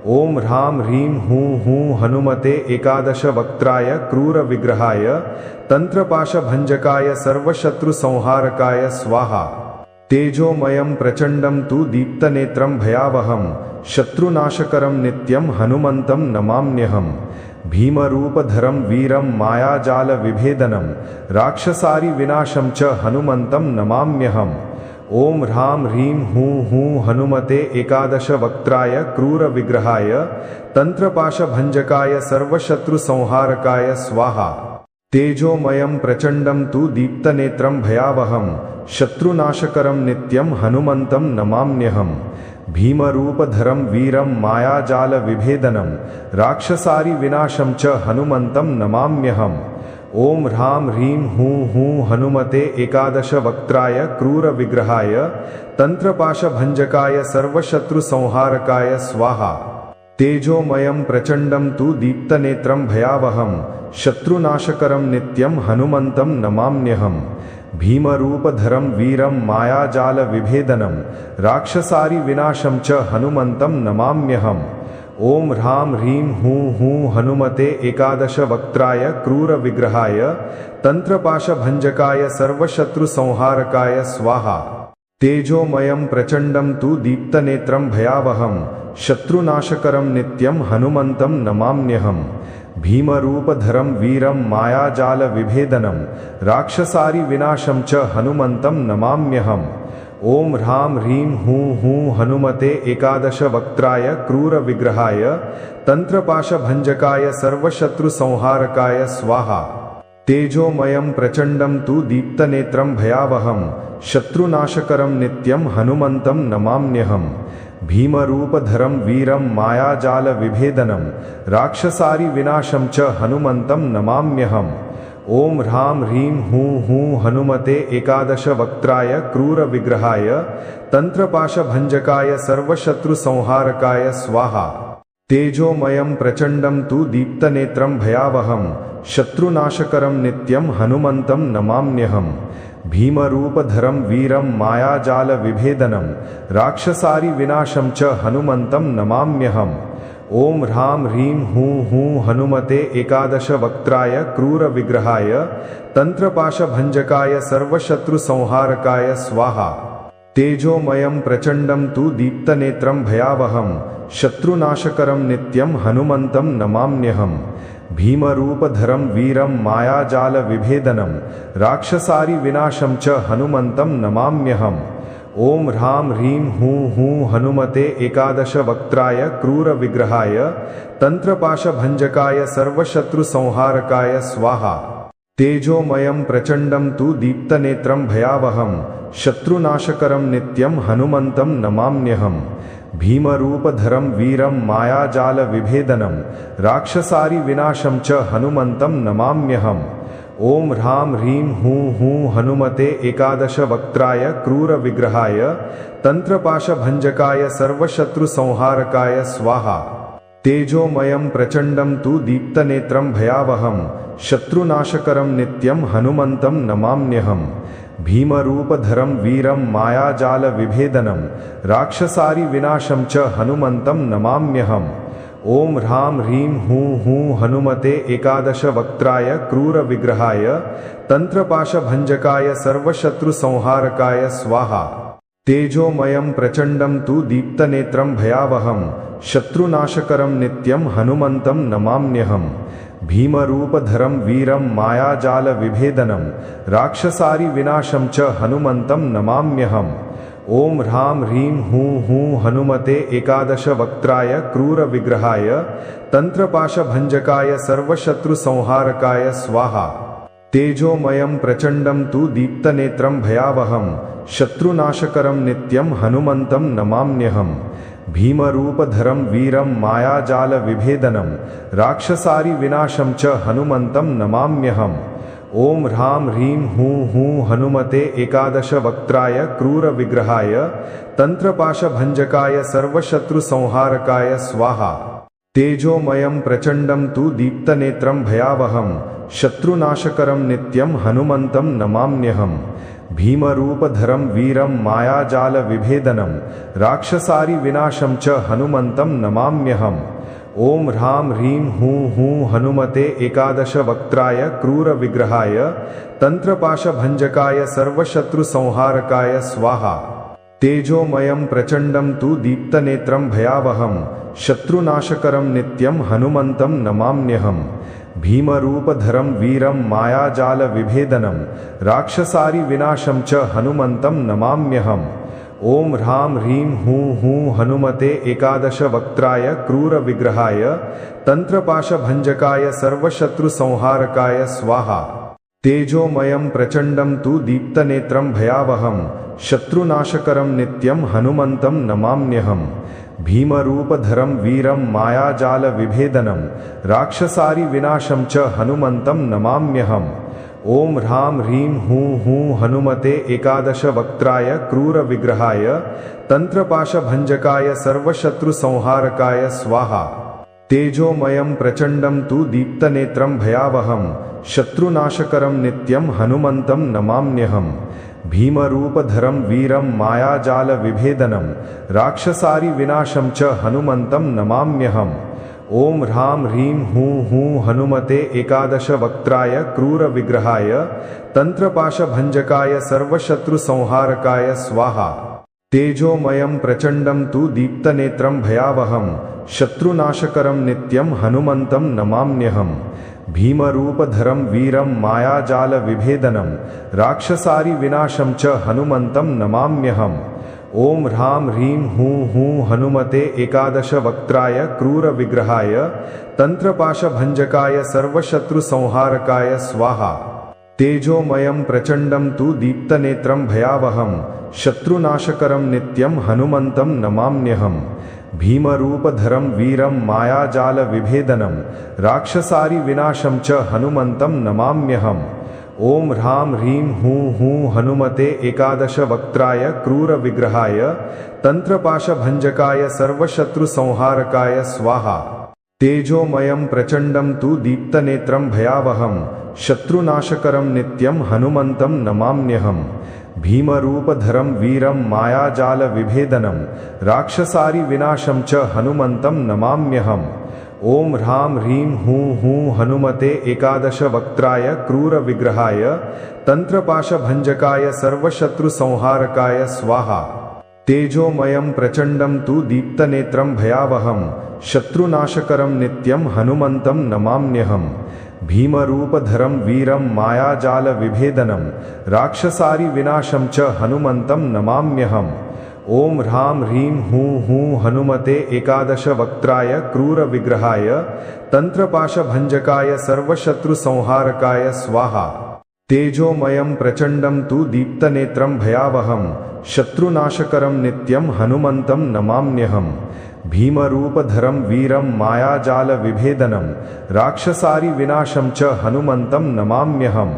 ॐ ह्रां ह्रीं हूं हूं हनुमते एकादशवक्त्राय क्रूरविग्रहाय तन्त्रपाशभञ्जकाय सर्वशत्रुसंहारकाय स्वाहा। तेजोमयं प्रचण्डं तु दीप्तनेत्रं भयावहं शत्रुनाशकरं नित्यं हनुमन्तं नमाम्यहम्। भीमरूपधरं वीरं मायाजालविभेदनं राक्षसारिविनाशं च हनुमन्तं नमाम्यहम्। ॐ ह्रां ह्रीं हूं हूं हनुमते एकादशवक्त्राय क्रूरविग्रहाय तन्त्रपाशभञ्जकाय सर्वशत्रुसंहारकाय स्वाहा। तेजोमयं प्रचण्डं तु दीप्तनेत्रं भयावहं शत्रुनाशकरं नित्यं हनुमन्तं नमाम्यहम्। भीमरूपधरं वीरं मायाजालविभेदनं राक्षसारिविनाशं च हनुमन्तं नमाम्यहम्। ॐ ह्रां ह्रीं हूं हूं हनुमते एकादशवक्त्राय क्रूरविग्रहाय तन्त्रपाशभञ्जकाय सर्वशत्रुसंहारकाय स्वाहा। तेजोमयं प्रचण्डं तु दीप्तनेत्रं भयावहं शत्रुनाशकरं नित्यं हनुमन्तं नमाम्यहम् भीमरूपधरं वीरं मायाजालविभेदनं राक्षसारिविनाशं च हनुमन्तं नमाम्यहम् ॐ ह्रां ह्रीं हूं हूं हनुमते एकादशवक्त्राय क्रूरविग्रहाय तन्त्रपाशभञ्जकाय सर्वशत्रुसंहारकाय स्वाहा तेजोमयं प्रचण्डं तु दीप्तनेत्रं भयावहं शत्रुनाशकरं नित्यं हनुमन्तं नमाम्यहम् भीमरूपधरं वीरं मायाजालविभेदनं राक्षसारिविनाशं च हनुमन्तं नमाम्यहम् ॐ ह्रां ह्रीं हूं हूं हनुमते एकादशवक्त्राय क्रूरविग्रहाय तन्त्रपाशभञ्जकाय सर्वशत्रुसंहारकाय स्वाहा तेजोमयं प्रचण्डं तु दीप्तनेत्रं भयावहं शत्रुनाशकरं नित्यं हनुमन्तं नमाम्यहम् भीमरूपधरं वीरं मायाजालविभेदनं राक्षसारिविनाशं च हनुमन्तं नमाम्यहम् ॐ ह्रां ह्रीं हूं हूं हनुमते एकादशवक्त्राय क्रूरविग्रहाय तन्त्रपाशभञ्जकाय सर्वशत्रुसंहारकाय स्वाहा तेजोमयं प्रचण्डं तु दीप्तनेत्रं भयावहं शत्रुनाशकरं नित्यं हनुमन्तं नमाम्यहम् भीमरूपधरं वीरं मायाजालविभेदनं राक्षसारिविनाशं च हनुमन्तं नमाम्यहम् ॐ ह्रां ह्रीं हूं हूं हनुमते एकादशवक्त्राय क्रूरविग्रहाय तन्त्रपाशभञ्जकाय सर्वशत्रुसंहारकाय स्वाहा तेजोमयं प्रचण्डं तु दीप्तनेत्रं भयावहं शत्रुनाशकरं नित्यं हनुमन्तं नमाम्यहम् भीमरूपधरं वीरं मायाजालविभेदनं राक्षसारिविनाशं च हनुमन्तं नमाम्यहम् ॐ ह्रां ह्रीं हूं हूं हनुमते एकादशवक्त्राय क्रूरविग्रहाय तन्त्रपाशभञ्जकाय सर्वशत्रुसंहारकाय स्वाहा तेजोमयं प्रचण्डं तु दीप्तनेत्रं भयावहं शत्रुनाशकरं नित्यं हनुमन्तं नमाम्यहम् भीमरूपधरं वीरं मायाजालविभेदनं राक्षसारिविनाशं च हनुमन्तं नमाम्यहम् ॐ ह्रां ह्रीं हूं हूं हनुमते एकादशवक्त्राय क्रूरविग्रहाय तन्त्रपाशभञ्जकाय सर्वशत्रुसंहारकाय स्वाहा तेजोमयं प्रचण्डं तु दीप्तनेत्रं भयावहं शत्रुनाशकरं नित्यं हनुमन्तं नमाम्यहम् भीमरूपधरं वीरं मायाजालविभेदनं राक्षसारिविनाशं च हनुमन्तं नमाम्यहम् ॐ ह्रां ह्रीं हूं हूं हनुमते एकादशवक्त्राय क्रूरविग्रहाय तन्त्रपाशभञ्जकाय सर्वशत्रुसंहारकाय स्वाहा तेजोमयं प्रचण्डं तु दीप्तनेत्रं भयावहं शत्रुनाशकरं नित्यं हनुमन्तं नमाम्यहम् भीमरूपधरं वीरं मायाजालविभेदनं राक्षसारिविनाशं च हनुमन्तं नमाम्यहम् ॐ ह्रां ह्रीं हूं हूं हनुमते एकादशवक्त्राय क्रूरविग्रहाय तन्त्रपाशभञ्जकाय सर्वशत्रुसंहारकाय स्वाहा तेजोमयं प्रचण्डं तु दीप्तनेत्रं भयावहं शत्रुनाशकरं नित्यं हनुमन्तं नमाम्यहम् भीमरूपधरं वीरं मायाजालविभेदनं राक्षसारिविनाशं च हनुमन्तं नमाम्यहम् ॐ ह्रां ह्रीं हूं हूं हनुमते एकादशवक्त्राय क्रूरविग्रहाय तन्त्रपाशभञ्जकाय सर्वशत्रुसंहारकाय स्वाहा तेजोमयं प्रचण्डं तु दीप्तनेत्रं भयावहं शत्रुनाशकरं नित्यं हनुमन्तं नमाम्यहम् भीमरूपधरं वीरं मायाजालविभेदनं राक्षसारिविनाशं च हनुमन्तं नमाम्यहम् ॐ ह्रां ह्रीं हूं हूं हनुमते एकादशवक्त्राय क्रूरविग्रहाय तन्त्रपाशभञ्जकाय सर्वशत्रुसंहारकाय स्वाहा तेजोमयं प्रचण्डं तु दीप्तनेत्रं भयावहं शत्रुनाशकरं नित्यं हनुमन्तं नमाम्यहम् भीमरूपधरं वीरं मायाजालविभेदनं राक्षसारिविनाशं च हनुमन्तं नमाम्यहम् ॐ ह्रां ह्रीं हूं हूं हनुमते एकादशवक्त्राय क्रूरविग्रहाय तन्त्रपाशभञ्जकाय सर्वशत्रुसंहारकाय स्वाहा तेजोमयं प्रचण्डं तु दीप्तनेत्रं भयावहं शत्रुनाशकरं नित्यं हनुमन्तं नमाम्यहम् भीमरूपधरं वीरं मायाजालविभेदनं राक्षसारिविनाशं च हनुमन्तं नमाम्यहम् ओम ह्रां ह्रीं हूं हूं हनुमते एकादश वक्त्राय क्रूर विग्रहाय तंत्रपाशभंजकाय सर्वशत्रुसंहारकाय स्वाहा। तेजोमयं प्रचंडं तु दीप्तनेत्रं भयावहं शत्रुनाशकरं नित्यं हनुमन्तं नमाम्यहम्। भीमरूपधरं वीरं मायाजालविभेदनं राक्षसारिविनाशं च हनुमन्तं नमाम्यहम्। ओम ह्रां ह्रीं हूं हूं हनुमते एकादश वक्त्राय क्रूर विग्रहाय तंत्रपाशभंजकाय सर्वशत्रुसंहारकाय स्वाहा। तेजोमयं प्रचंडं तु दीप्तनेत्रं भयावहं शत्रुनाशकरं नित्यं हनुमन्तं नमाम्यहम्। भीमरूपधरं वीरं मायाजालविभेदनं राक्षसारिविनाशं च हनुमन्तं नमाम्यहम्। ओम ह्रां ह्रीं हूं हूं हनुमते एकादश वक्त्राय क्रूर विग्रहाय तंत्रपाशभंजकाय सर्वशत्रुसंहारकाय स्वाहा। तेजोमयं प्रचंडं तु दीप्तनेत्रं भयावहं शत्रुनाशकरं नित्यं हनुमन्तं नमाम्यहम्। भीमरूपधरं वीरं मायाजालविभेदनं राक्षसारिविनाशं च हनुमन्तं नमाम्यहम्। ओम ह्रां ह्रीं हूं हूं हनुमते एकादश वक्त्राय क्रूर विग्रहाय तंत्रपाशभंजकाय सर्वशत्रुसंहारकाय स्वाहा। तेजोमयं प्रचंडं तु दीप्तनेत्रं भयावहं शत्रुनाशकरं नित्यं हनुमन्तं नमाम्यहम्। भीमरूपधरं वीरं मायाजालविभेदनं राक्षसारिविनाशं च हनुमन्तं नमाम्यहम्। ओम ह्रां ह्रीं हूं हूं हनुमते एकादश वक्त्राय क्रूर विग्रहाय तंत्रपाशभंजकाय सर्वशत्रुसंहारकाय स्वाहा। तेजोमयं प्रचंडं तु दीप्तनेत्रं भयावहं शत्रुनाशकरं नित्यं हनुमन्तं नमाम्यहम्। भीमरूपधरं वीरं मायाजालविभेदनं राक्षसारिविनाशं च हनुमन्तं नमाम्यहम्। ओम ह्रां ह्रीं हूं हूं हनुमते एकादश वक्त्राय क्रूर विग्रहाय तंत्रपाशभंजकाय सर्वशत्रुसंहारकाय स्वाहा। तेजोमयं प्रचंडं तु दीप्तनेत्रं भयावहं शत्रुनाशकरं नित्यं हनुमन्तं नमाम्यहम्। भीमरूपधरं वीरं मायाजालविभेदनं राक्षसारिविनाशं च हनुमन्तं नमाम्यहम्।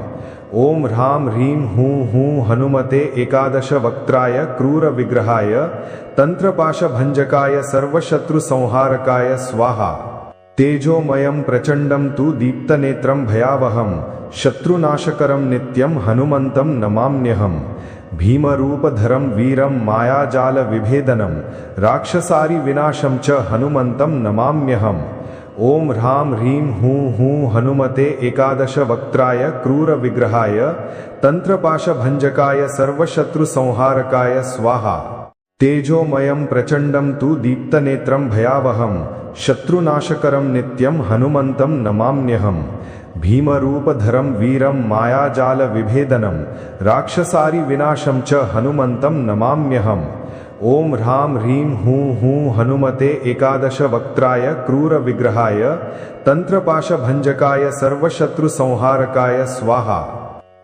ओम ह्रां ह्रीं हूं हूं हनुमते एकादश वक्त्राय क्रूर विग्रहाय तंत्रपाशभंजकाय सर्वशत्रुसंहारकाय स्वाहा। तेजोमयं प्रचंडं तु दीप्तनेत्रं भयावहं शत्रुनाशकरं नित्यं हनुमन्तं नमाम्यहम्। भीमरूपधरं वीरं मायाजालविभेदनं राक्षसारिविनाशं च हनुमन्तं नमाम्यहम्। ओम ह्रां ह्रीं हूं हूं हनुमते एकादश वक्त्राय क्रूर विग्रहाय तंत्रपाशभंजकाय सर्वशत्रुसंहारकाय स्वाहा। तेजोमयं प्रचंडं तु दीप्तनेत्रं भयावहं शत्रुनाशकरं नित्यं हनुमन्तं नमाम्यहम्। भीमरूपधरं वीरं मायाजालविभेदनं राक्षसारिविनाशं च हनुमन्तं नमाम्यहम्। ओम ह्रां ह्रीं हूं हूं हनुमते एकादश वक्त्राय क्रूर विग्रहाय तंत्रपाशभंजकाय सर्वशत्रुसंहारकाय स्वाहा।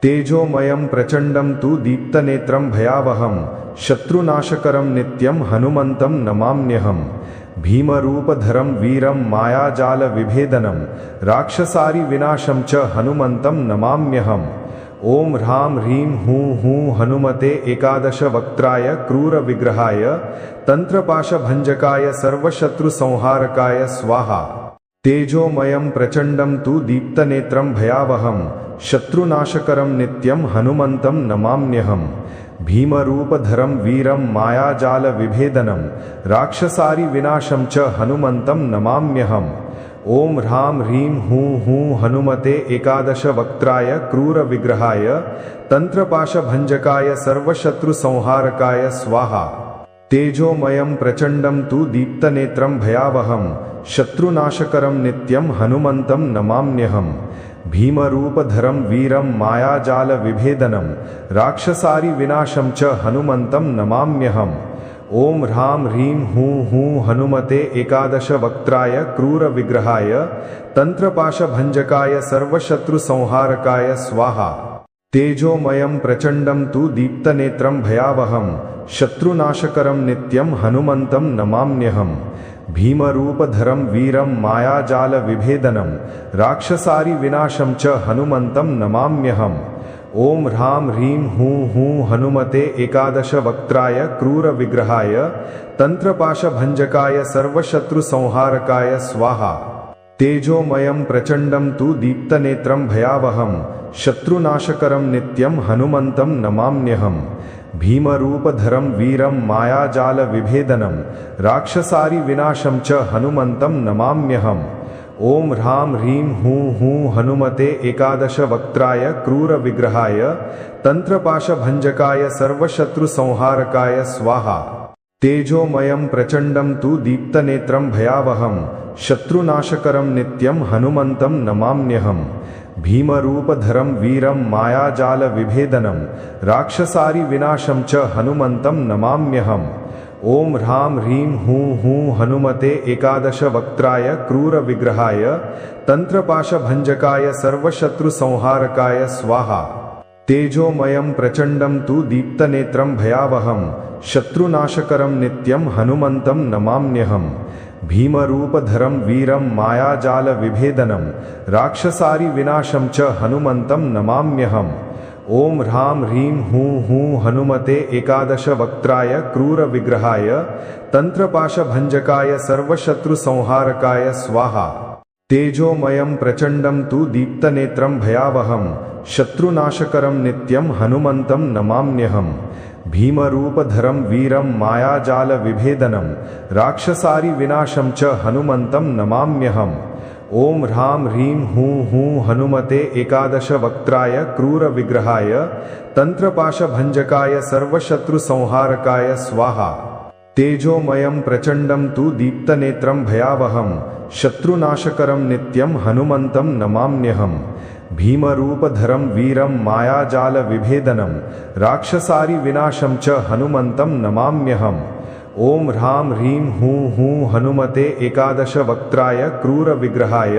तेजोमयं प्रचंडं तु दीप्तनेत्रं भयावहं शत्रुनाशकरं नित्यं हनुमन्तं नमाम्यहम्। भीमरूपधरं वीरं मायाजालविभेदनं राक्षसारिविनाशं च हनुमन्तं नमाम्यहम्। ओम ह्रां ह्रीं हूं हूं हनुमते एकादश वक्त्राय क्रूर विग्रहाय तंत्रपाशभंजकाय सर्वशत्रुसंहारकाय स्वाहा। तेजोमयं प्रचंडं तु दीप्तनेत्रं भयावहं शत्रुनाशकरं नित्यं हनुमन्तं नमाम्यहम्। भीमरूपधरं वीरं मायाजालविभेदनं राक्षसारिविनाशं च हनुमन्तं नमाम्यहम्। ओम ह्रां ह्रीं हूं हूं हनुमते एकादश वक्त्राय क्रूर विग्रहाय तंत्रपाशभंजकाय सर्वशत्रुसंहारकाय स्वाहा। तेजोमयं प्रचंडं तु दीप्तनेत्रं भयावहं शत्रुनाशकरं नित्यं हनुमन्तं नमाम्यहम्। भीमरूपधरं वीरं मायाजालविभेदनं राक्षसारिविनाशं च हनुमन्तं नमाम्यहम्। ओम ह्रां ह्रीं हूं हूं हनुमते एकादश वक्त्राय क्रूर विग्रहाय तंत्रपाशभंजकाय सर्वशत्रुसंहारकाय स्वाहा। तेजोमयं प्रचंडं तु दीप्तनेत्रं भयावहं शत्रुनाशकरं नित्यं हनुमन्तं नमाम्यहम्। भीमरूपधरं वीरं मायाजालविभेदनं राक्षसारिविनाशं च हनुमन्तं नमाम्यहम्। ॐ ह्रां ह्रीं हूं हूं हनुमते एकादशवक्त्राय क्रूरविग्रहाय तन्त्रपाशभञ्जकाय सर्वशत्रुसंहारकाय स्वाहा। तेजोमयं प्रचण्डं तु दीप्तनेत्रं भयावहं शत्रुनाशकरं नित्यं हनुमन्तं नमाम्यहम्। भीमरूपधरं वीरं मायाजालविभेदनं राक्षसारिविनाशं च हनुमन्तं नमाम्यहम्। ॐ ह्रां ह्रीं हूं हूं हनुमते एकादशवक्त्राय क्रूरविग्रहाय तन्त्रपाशभञ्जकाय सर्वशत्रुसंहारकाय स्वाहा। तेजोमयं प्रचण्डं तु दीप्तनेत्रं भयावहं शत्रुनाशकरं नित्यं हनुमन्तं नमाम्यहम्। भीमरूपधरं वीरं मायाजालविभेदनं राक्षसारिविनाशं च हनुमन्तं नमाम्यहम्। ॐ ह्रां ह्रीं हूं हूं हनुमते एकादशवक्त्राय क्रूरविग्रहाय तन्त्रपाशभञ्जकाय सर्वशत्रुसंहारकाय स्वाहा। तेजोमयं प्रचण्डं तु दीप्तनेत्रं भयावहं शत्रुनाशकरं नित्यं हनुमन्तं नमाम्यहम्। भीमरूपधरं वीरं मायाजालविभेदनं राक्षसारिविनाशं च हनुमन्तं नमाम्यहम्। ॐ ह्रां ह्रीं हूं हूं हनुमते एकादशवक्त्राय क्रूरविग्रहाय तन्त्रपाशभञ्जकाय सर्वशत्रुसंहारकाय स्वाहा। तेजोमयं प्रचण्डं तु दीप्तनेत्रं भयावहं शत्रुनाशकरं नित्यं हनुमन्तं नमाम्यहम्। भीमरूपधरं वीरं मायाजालविभेदनं राक्षसारिविनाशं च हनुमन्तं नमाम्यहम्। ॐ ह्रां ह्रीं हूं हूं हनुमते एकादशवक्त्राय क्रूरविग्रहाय तन्त्रपाशभञ्जकाय सर्वशत्रुसंहारकाय स्वाहा। तेजोमयं प्रचण्डं तु दीप्तनेत्रं भयावहं शत्रुनाशकरं नित्यं हनुमन्तं नमाम्यहम्। भीमरूपधरं वीरं मायाजालविभेदनं राक्षसारिविनाशं च हनुमन्तं नमाम्यहम्। ॐ ह्रां ह्रीं हूं हूं हनुमते एकादशवक्त्राय क्रूरविग्रहाय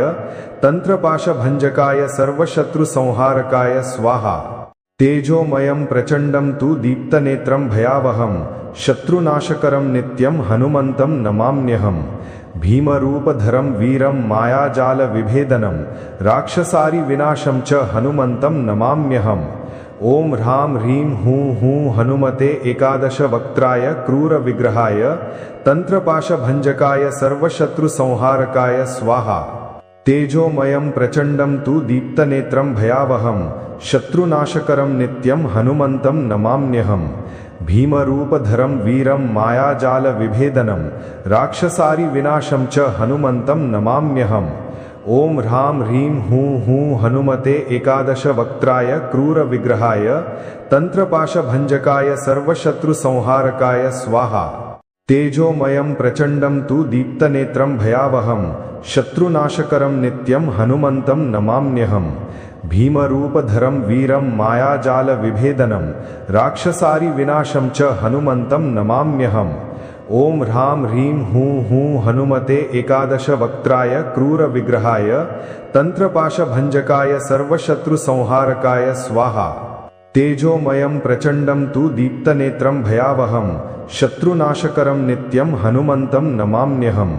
तन्त्रपाशभञ्जकाय सर्वशत्रुसंहारकाय स्वाहा। तेजोमयं प्रचण्डं तु दीप्तनेत्रं भयावहं शत्रुनाशकरं नित्यं हनुमन्तं नमाम्यहम्। भीमरूपधरं वीरं मायाजालविभेदनं राक्षसारिविनाशं च हनुमन्तं नमाम्यहम्। ॐ ह्रां ह्रीं हूं हूं हनुमते एकादशवक्त्राय क्रूरविग्रहाय तन्त्रपाशभञ्जकाय सर्वशत्रुसंहारकाय स्वाहा। तेजोमयं प्रचण्डं तु दीप्तनेत्रं भयावहं शत्रुनाशकरं नित्यं हनुमन्तं नमाम्यहम्। भीमरूपधरं वीरं मायाजालविभेदनं राक्षसारिविनाशं च हनुमन्तं नमाम्यहम्। ॐ ह्रां ह्रीं हूं हूं हनुमते एकादशवक्त्राय क्रूरविग्रहाय तन्त्रपाशभञ्जकाय सर्वशत्रुसंहारकाय स्वाहा। तेजोमयं प्रचण्डं तु दीप्तनेत्रं भयावहं शत्रुनाशकरं नित्यं हनुमन्तं नमाम्यहम्। भीमरूपधरं वीरं मायाजालविभेदनं राक्षसारिविनाशं च हनुमन्तं नमाम्यहम्। ॐ ह्रां ह्रीं हूं हूं हनुमते एकादशवक्त्राय क्रूरविग्रहाय तन्त्रपाशभञ्जकाय सर्वशत्रुसंहारकाय स्वाहा। तेजोमयं प्रचण्डं तु दीप्तनेत्रं भयावहं शत्रुनाशकरं नित्यं हनुमन्तं नमाम्यहम्।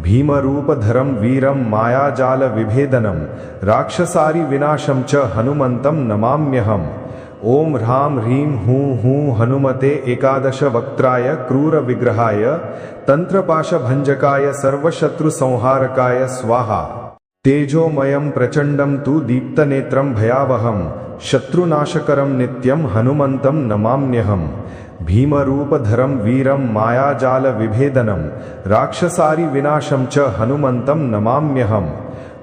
भीमरूपधरं वीरं मायाजालविभेदनं राक्षसारिविनाशं च हनुमन्तं नमाम्यहम्। ॐ ह्रां ह्रीं हूं हूं हनुमते एकादशवक्त्राय क्रूरविग्रहाय तन्त्रपाशभञ्जकाय सर्वशत्रुसंहारकाय स्वाहा। तेजोमयं प्रचण्डं तु दीप्तनेत्रं भयावहं शत्रुनाशकरं नित्यं हनुमन्तं नमाम्यहम्। भीमरूपधरं वीरं मायाजालविभेदनं राक्षसारिविनाशं च हनुमन्तं नमाम्यहम्।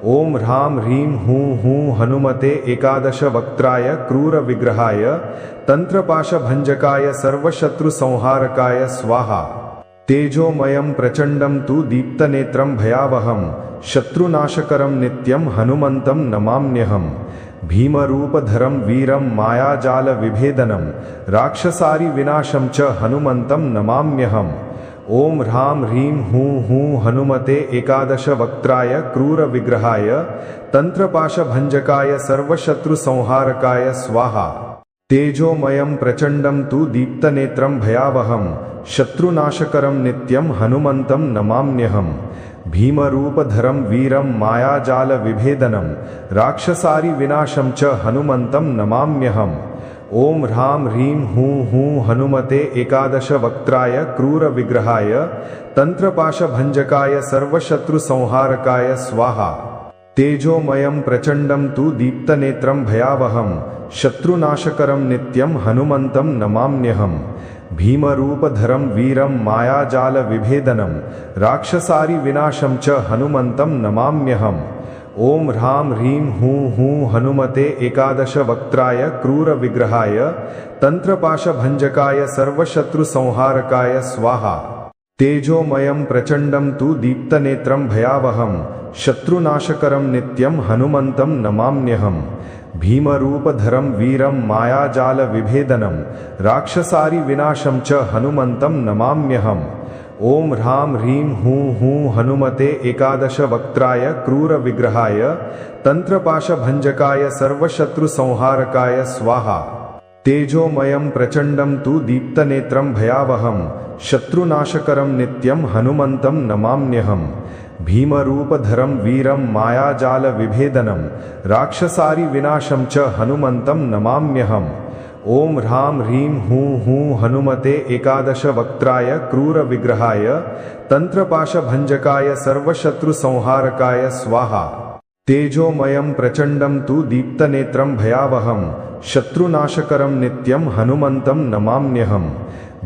ॐ ह्रां ह्रीं हूं हूं हनुमते एकादशवक्त्राय क्रूरविग्रहाय तन्त्रपाशभञ्जकाय सर्वशत्रुसंहारकाय स्वाहा। तेजोमयं प्रचण्डं तु दीप्तनेत्रं भयावहं शत्रुनाशकरं नित्यं हनुमन्तं नमाम्यहम्। भीमरूपधरं वीरं मायाजालविभेदनं राक्षसारिविनाशं च हनुमन्तं नमाम्यहम्। ॐ ह्रां ह्रीं हूं हूं हनुमते एकादशवक्त्राय क्रूरविग्रहाय तन्त्रपाशभञ्जकाय सर्वशत्रुसंहारकाय स्वाहा। तेजोमयं प्रचण्डं तु दीप्तनेत्रं भयावहं शत्रुनाशकरं नित्यं हनुमन्तं नमाम्यहम् भीमरूपधरं वीरं मायाजालविभेदनं राक्षसारिविनाशं च हनुमन्तं नमाम्यहम् ॐ ह्रां ह्रीं हूं हूं हनुमते एकादशवक्त्राय क्रूरविग्रहाय तन्त्रपाशभञ्जकाय सर्वशत्रुसंहारकाय स्वाहा तेजोमयं प्रचण्डं तु दीप्तनेत्रं भयावहं शत्रुनाशकरं नित्यं हनुमन्तं नमाम्यहम् भीमरूपधरं वीरं मायाजालविभेदनं राक्षसारिविनाशं च हनुमन्तं नमाम्यहम् ॐ ह्रां ह्रीं हूं हूं हनुमते एकादशवक्त्राय क्रूरविग्रहाय तन्त्रपाशभञ्जकाय सर्वशत्रुसंहारकाय स्वाहा तेजोमयं प्रचण्डं तु दीप्तनेत्रं भयावहं शत्रुनाशकरं नित्यं हनुमन्तं नमाम्यहम् भीमरूपधरं वीरं मायाजालविभेदनं राक्षसारिविनाशं च हनुमन्तं नमाम्यहम् ॐ ह्रां ह्रीं हूं हूं हनुमते एकादशवक्त्राय क्रूरविग्रहाय तन्त्रपाशभञ्जकाय सर्वशत्रुसंहारकाय स्वाहा तेजोमयं प्रचण्डं तु दीप्तनेत्रं भयावहं शत्रुनाशकरं नित्यं हनुमन्तं नमाम्यहम् भीमरूपधरं वीरं मायाजालविभेदनं राक्षसारिविनाशं च हनुमन्तं नमाम्यहम् ॐ ह्रां ह्रीं हूं हूं हनुमते एकादशवक्त्राय क्रूरविग्रहाय तन्त्रपाशभञ्जकाय सर्वशत्रुसंहारकाय स्वाहा तेजोमयं प्रचण्डं तु दीप्तनेत्रं भयावहं शत्रुनाशकरं नित्यं हनुमन्तं नमाम्यहम्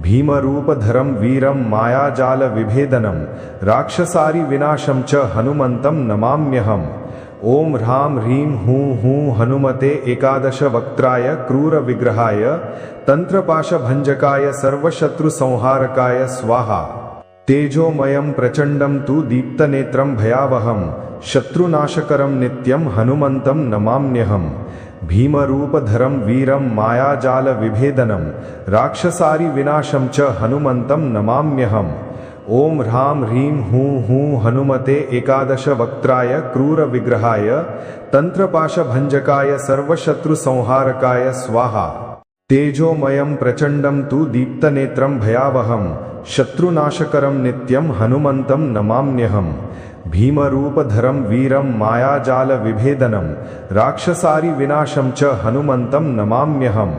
भीमरूपधरं वीरं मायाजालविभेदनं राक्षसारिविनाशं च हनुमन्तं नमाम्यहम् ॐ ह्रां ह्रीं हूं हूं हनुमते एकादशवक्त्राय क्रूरविग्रहाय तन्त्रपाशभञ्जकाय सर्वशत्रुसंहारकाय स्वाहा तेजोमयं प्रचण्डं तु दीप्तनेत्रं भयावहं शत्रुनाशकरं नित्यं हनुमन्तं नमाम्यहम् भीमरूपधरं वीरं मायाजालविभेदनं राक्षसारिविनाशं च हनुमन्तं नमाम्यहम् ॐ ह्रां ह्रीं हूं हूं हनुमते एकादशवक्त्राय क्रूरविग्रहाय तन्त्रपाशभञ्जकाय सर्वशत्रुसंहारकाय स्वाहा तेजोमयं प्रचण्डं तु दीप्तनेत्रं भयावहं शत्रुनाशकरं नित्यं हनुमन्तं नमाम्यहम् भीमरूपधरं वीरं मायाजालविभेदनं राक्षसारिविनाशं च हनुमन्तं नमाम्यहम्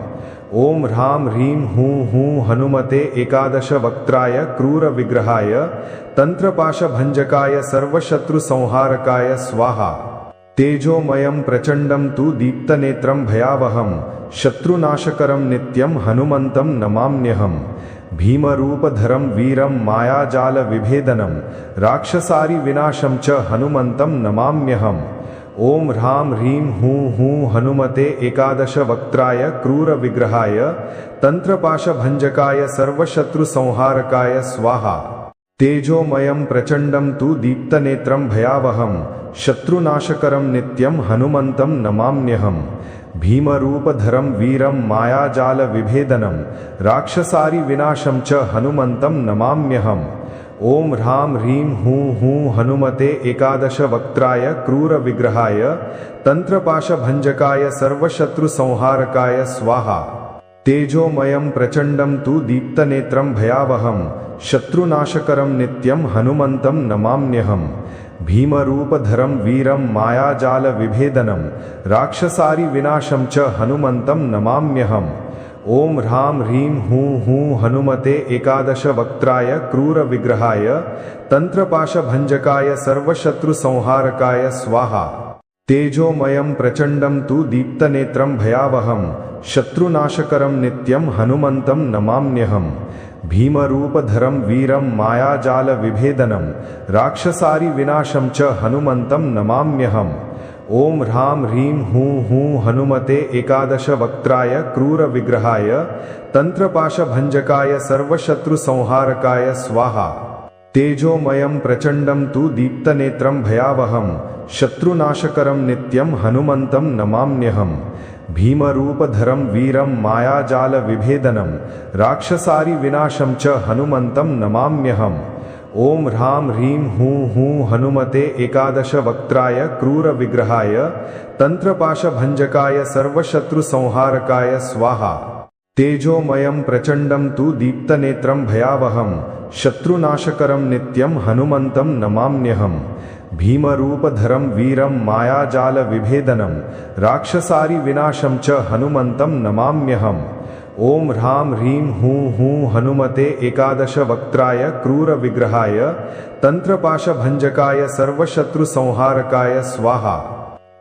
ॐ ह्रां ह्रीं हूं हूं हनुमते एकादशवक्त्राय क्रूरविग्रहाय तन्त्रपाशभञ्जकाय सर्वशत्रुसंहारकाय स्वाहा तेजोमयं प्रचण्डं तु दीप्तनेत्रं भयावहं शत्रुनाशकरं नित्यं हनुमन्तं नमाम्यहम् भीमरूपधरं वीरं मायाजालविभेदनं राक्षसारिविनाशं च हनुमन्तं नमाम्यहम् ॐ ह्रां ह्रीं हूं हूं हनुमते एकादशवक्त्राय क्रूरविग्रहाय तन्त्रपाशभञ्जकाय सर्वशत्रुसंहारकाय स्वाहा तेजोमयं प्रचण्डं तु दीप्तनेत्रं भयावहं शत्रुनाशकरं नित्यं हनुमन्तं नमाम्यहम् भीमरूपधरं वीरं मायाजालविभेदनं राक्षसारिविनाशं च हनुमन्तं नमाम्यहम् ॐ ह्रां ह्रीं हूं हूं हनुमते एकादशवक्त्राय क्रूरविग्रहाय तन्त्रपाशभञ्जकाय सर्वशत्रुसंहारकाय स्वाहा तेजोमयं प्रचण्डं तु दीप्तनेत्रं भयावहं शत्रुनाशकरं नित्यं हनुमन्तं नमाम्यहम् भीमरूपधरं वीरं मायाजालविभेदनं राक्षसारिविनाशं च हनुमन्तं नमाम्यहम् ॐ ह्रां ह्रीं हूं हूं हनुमते एकादशवक्त्राय क्रूरविग्रहाय तन्त्रपाशभञ्जकाय सर्वशत्रुसंहारकाय स्वाहा तेजोमयं प्रचण्डं तु दीप्तनेत्रं भयावहं शत्रुनाशकरं नित्यं हनुमन्तं नमाम्यहम् भीमरूपधरं वीरं मायाजालविभेदनं राक्षसारिविनाशं च हनुमन्तं नमाम्यहम् ॐ ह्रां ह्रीं हूं हूं हनुमते एकादशवक्त्राय क्रूरविग्रहाय तन्त्रपाशभञ्जकाय सर्वशत्रुसंहारकाय स्वाहा तेजोमयं प्रचण्डं तु दीप्तनेत्रं भयावहं शत्रुनाशकरं नित्यं हनुमन्तं नमाम्यहम् भीमरूपधरं वीरं मायाजालविभेदनं राक्षसारिविनाशं च हनुमन्तं नमाम्यहम् ओम ह्रां ह्रीं हूं हूं हनुमते एकादश वक्त्राय क्रूर विग्रहाय तंत्रपाशभंजकाय सर्वशत्रुसंहारकाय स्वाहा। तेजोमयं प्रचंडं तु दीप्तनेत्रं भयावहं शत्रुनाशकरं नित्यं हनुमन्तं नमाम्यहम्। भीमरूपधरं वीरं मायाजाल विभेदनं राक्षसारि विनाशं च हनुमन्तं नमाम्यहम्। ओम ह्रां ह्रीं हूं हूं हनुमते एकादश वक्त्राय क्रूर विग्रहाय तंत्रपाशभंजकाय सर्वशत्रुसंहारकाय स्वाहा।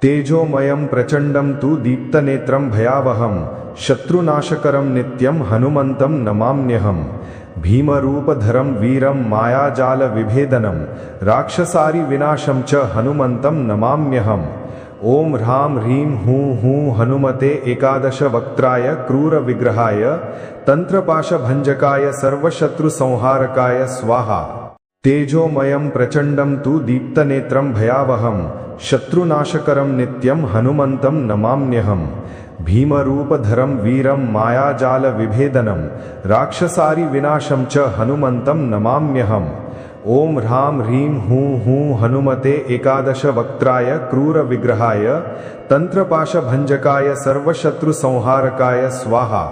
तेजोमयं प्रचंडं तु दीप्तनेत्रं भयावहं शत्रुनाशकरं नित्यं हनुमन्तं नमाम्यहम्। भीमरूपधरं वीरं मायाजाल विभेदनं राक्षसारि विनाशं च हनुमन्तं नमाम्यहम्। ओम ह्रां ह्रीं हूं हूं हनुमते एकादश वक्त्राय क्रूर विग्रहाय तंत्रपाशभंजकाय सर्वशत्रुसंहारकाय स्वाहा। तेजोमयं प्रचंडं तु दीप्तनेत्रं भयावहं शत्रुनाशकरं नित्यं हनुमन्तं नमाम्यहम्। भीमरूपधरं वीरं मायाजाल विभेदनं राक्षसारि विनाशं च हनुमन्तं नमाम्यहम्। ओम ह्रां ह्रीं हूं हूं हनुमते एकादश वक्त्राय क्रूर विग्रहाय तंत्रपाशभंजकाय सर्वशत्रुसंहारकाय स्वाहा।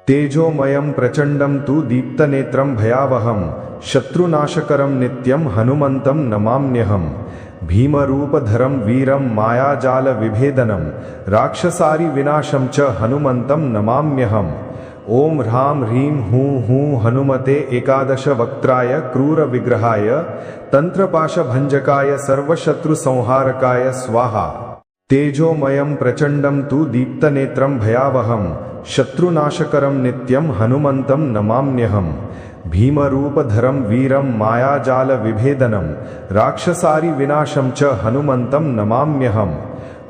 तेजोमयं प्रचंडं तु दीप्तनेत्रं भयावहं शत्रुनाशकरं नित्यं हनुमन्तं नमाम्यहम्। भीमरूपधरं वीरं मायाजाल विभेदनं राक्षसारि विनाशं च हनुमन्तं नमाम्यहम्। ओम ह्रां ह्रीं हूं हूं हनुमते एकादश वक्त्राय क्रूर विग्रहाय तंत्रपाशभंजकाय सर्वशत्रुसंहारकाय स्वाहा। तेजोमयं प्रचंडं तु दीप्तनेत्रं भयावहं शत्रुनाशकरं नित्यं हनुमन्तं नमाम्यहम्। भीमरूपधरं वीरं मायाजाल विभेदनं राक्षसारि विनाशं च हनुमन्तं नमाम्यहम्।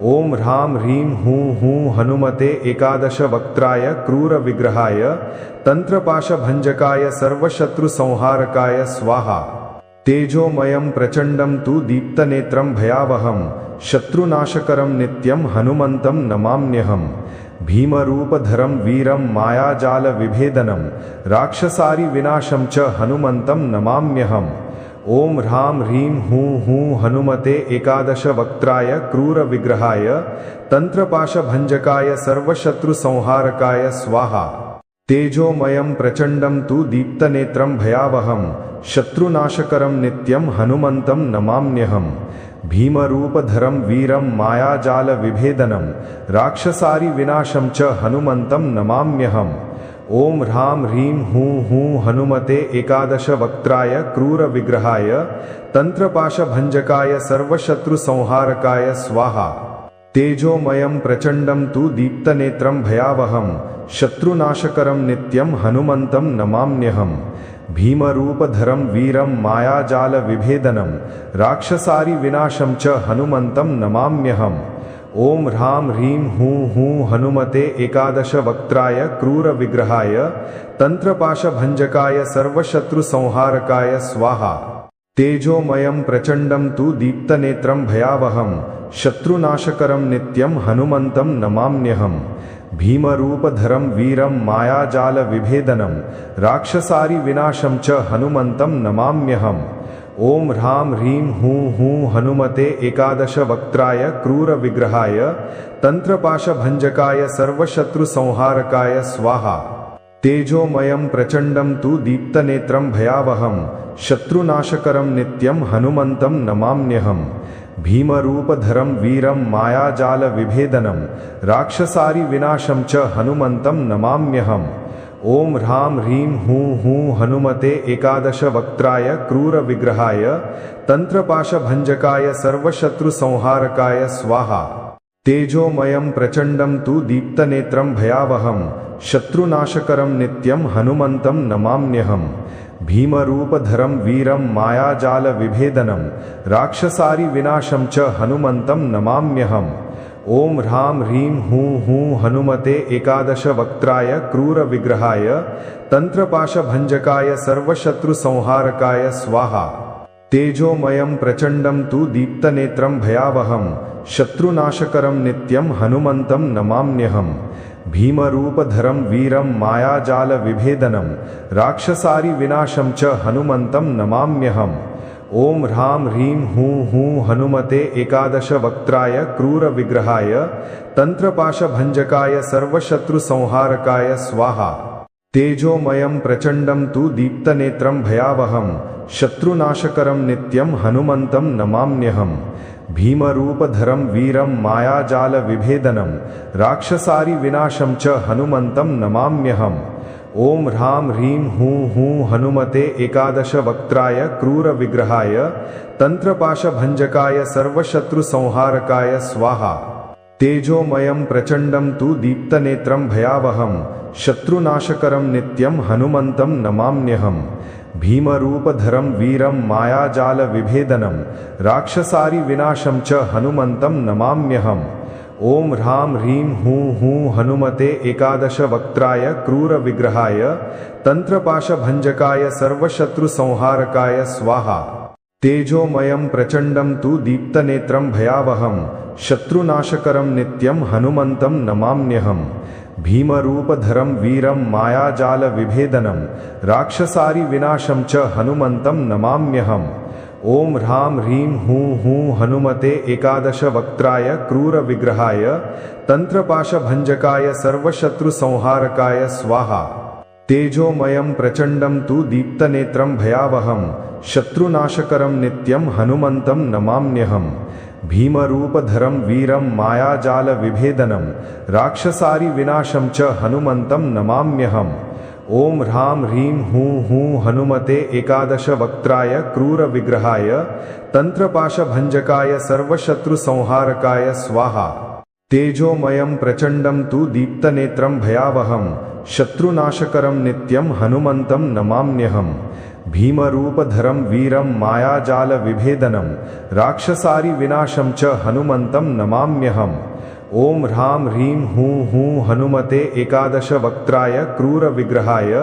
ओम ह्रां ह्रीं हूं हूं हनुमते एकादश वक्त्राय क्रूर विग्रहाय तंत्रपाशभंजकाय सर्वशत्रुसंहारकाय स्वाहा। तेजोमयं प्रचंडं तु दीप्तनेत्रं भयावहं शत्रुनाशकरं नित्यं हनुमन्तं नमाम्यहम्। भीमरूपधरं वीरं मायाजाल विभेदनं राक्षसारि विनाशं च हनुमन्तं नमाम्यहम्। ओम ह्रां ह्रीं हूं हूं हनुमते एकादश वक्त्राय क्रूर विग्रहाय तंत्रपाशभंजकाय सर्वशत्रुसंहारकाय स्वाहा। तेजोमयं प्रचंडं तु दीप्तनेत्रं भयावहं शत्रुनाशकरं नित्यं हनुमन्तं नमाम्यहम्। भीमरूपधरं वीरं मायाजाल विभेदनं राक्षसारि विनाशं च हनुमन्तं नमाम्यहम्। ओम ह्रां ह्रीं हूं हूं हनुमते एकादश वक्त्राय क्रूर विग्रहाय तंत्रपाशभंजकाय सर्वशत्रुसंहारकाय स्वाहा। तेजोमयं प्रचंडं तु दीप्तनेत्रं भयावहं शत्रुनाशकरं नित्यं हनुमन्तं नमाम्यहम्। भीमरूपधरं वीरं मायाजाल विभेदनं राक्षसारि विनाशं च हनुमन्तं नमाम्यहम्। ओम ह्रां ह्रीं हूं हूं हनुमते एकादश वक्त्राय क्रूर विग्रहाय तंत्रपाशभंजकाय सर्वशत्रुसंहारकाय स्वाहा। तेजोमयं प्रचंडं तु दीप्तनेत्रं भयावहं शत्रुनाशकरं नित्यं हनुमन्तं नमाम्यहम्। भीमरूपधरं वीरं मायाजाल विभेदनं राक्षसारि विनाशं च हनुमन्तं नमाम्यहम्। ओम ह्रां ह्रीं हूं हूं हनुमते एकादश वक्त्राय क्रूर विग्रहाय तंत्रपाशभंजकाय सर्वशत्रुसंहारकाय स्वाहा। तेजोमयं प्रचंडं तु दीप्तनेत्रं भयावहं शत्रुनाशकरं नित्यं हनुमन्तं नमाम्यहम्। भीमरूपधरं वीरं मायाजाल विभेदनं राक्षसारि विनाशं च हनुमन्तं नमाम्यहम्। ओम ह्रां ह्रीं हूं हूं हनुमते एकादश वक्त्राय क्रूर विग्रहाय तंत्रपाशभंजकाय सर्वशत्रुसंहारकाय स्वाहा। तेजोमयं प्रचंडं तु दीप्तनेत्रं भयावहं शत्रुनाशकरं नित्यं हनुमन्तं नमाम्यहम्। भीमरूपधरं वीरं मायाजाल विभेदनं राक्षसारि विनाशं च हनुमन्तं नमाम्यहम्। ओम ह्रां ह्रीं हूं हूं हनुमते एकादश वक्त्राय क्रूर विग्रहाय तंत्रपाशभंजकाय सर्वशत्रुसंहारकाय स्वाहा। तेजोमयं प्रचंडं तु दीप्तनेत्रं भयावहं शत्रुनाशकरं नित्यं हनुमन्तं नमाम्यहम्। भीमरूपधरं वीरं मायाजालविभेदनं राक्षसारिविनाशं च हनुमन्तं नमाम्यहम्। ॐ ह्रां ह्रीं हूं हूं हनुमते एकादशवक्त्राय क्रूरविग्रहाय तन्त्रपाशभञ्जकाय सर्वशत्रुसंहारकाय स्वाहा। तेजोमयं प्रचण्डं तु दीप्तनेत्रं भयावहं शत्रुनाशकरं नित्यं हनुमन्तं नमाम्यहम्। भीमरूपधरं वीरं मायाजालविभेदनं राक्षसारिविनाशं च हनुमन्तं नमाम्यहम्। ॐ ह्रां ह्रीं हूं हूं हनुमते एकादशवक्त्राय क्रूरविग्रहाय तन्त्रपाशभञ्जकाय सर्वशत्रुसंहारकाय स्वाहा। तेजोमयं प्रचण्डं तु दीप्तनेत्रं भयावहं शत्रुनाशकरं नित्यं हनुमन्तं नमाम्यहम्। भीमरूपधरं वीरं मायाजालविभेदनं राक्षसारिविनाशं च हनुमन्तं नमाम्यहम्। ॐ ह्रां ह्रीं हूं हूं हनुमते एकादशवक्त्राय क्रूरविग्रहाय तन्त्रपाशभञ्जकाय सर्वशत्रुसंहारकाय स्वाहा। तेजोमयं प्रचण्डं तु दीप्तनेत्रं भयावहं शत्रुनाशकरं नित्यं हनुमन्तं नमाम्यहम्। भीमरूपधरं वीरं मायाजालविभेदनं राक्षसारिविनाशं च हनुमन्तं नमाम्यहम्। ॐ ह्रां ह्रीं हूं हूं हनुमते एकादशवक्त्राय क्रूरविग्रहाय तन्त्रपाशभञ्जकाय सर्वशत्रुसंहारकाय स्वाहा। तेजोमयं प्रचण्डं तु दीप्तनेत्रं भयावहं शत्रुनाशकरं नित्यं हनुमन्तं नमाम्यहम्। भीमरूपधरं वीरं मायाजालविभेदनं राक्षसारिविनाशं च हनुमन्तं नमाम्यहम्। ॐ ह्रां ह्रीं हूं हूं हनुमते एकादशवक्त्राय क्रूरविग्रहाय तन्त्रपाशभञ्जकाय सर्वशत्रुसंहारकाय स्वाहा। तेजोमयं प्रचण्डं तु दीप्तनेत्रं भयावहं शत्रुनाशकरं नित्यं हनुमन्तं नमाम्यहम्। भीमरूपधरं वीरं मायाजालविभेदनं राक्षसारिविनाशं च हनुमन्तं नमाम्यहम्। ॐ ह्रां ह्रीं हूं हूं हनुमते एकादशवक्त्राय क्रूरविग्रहाय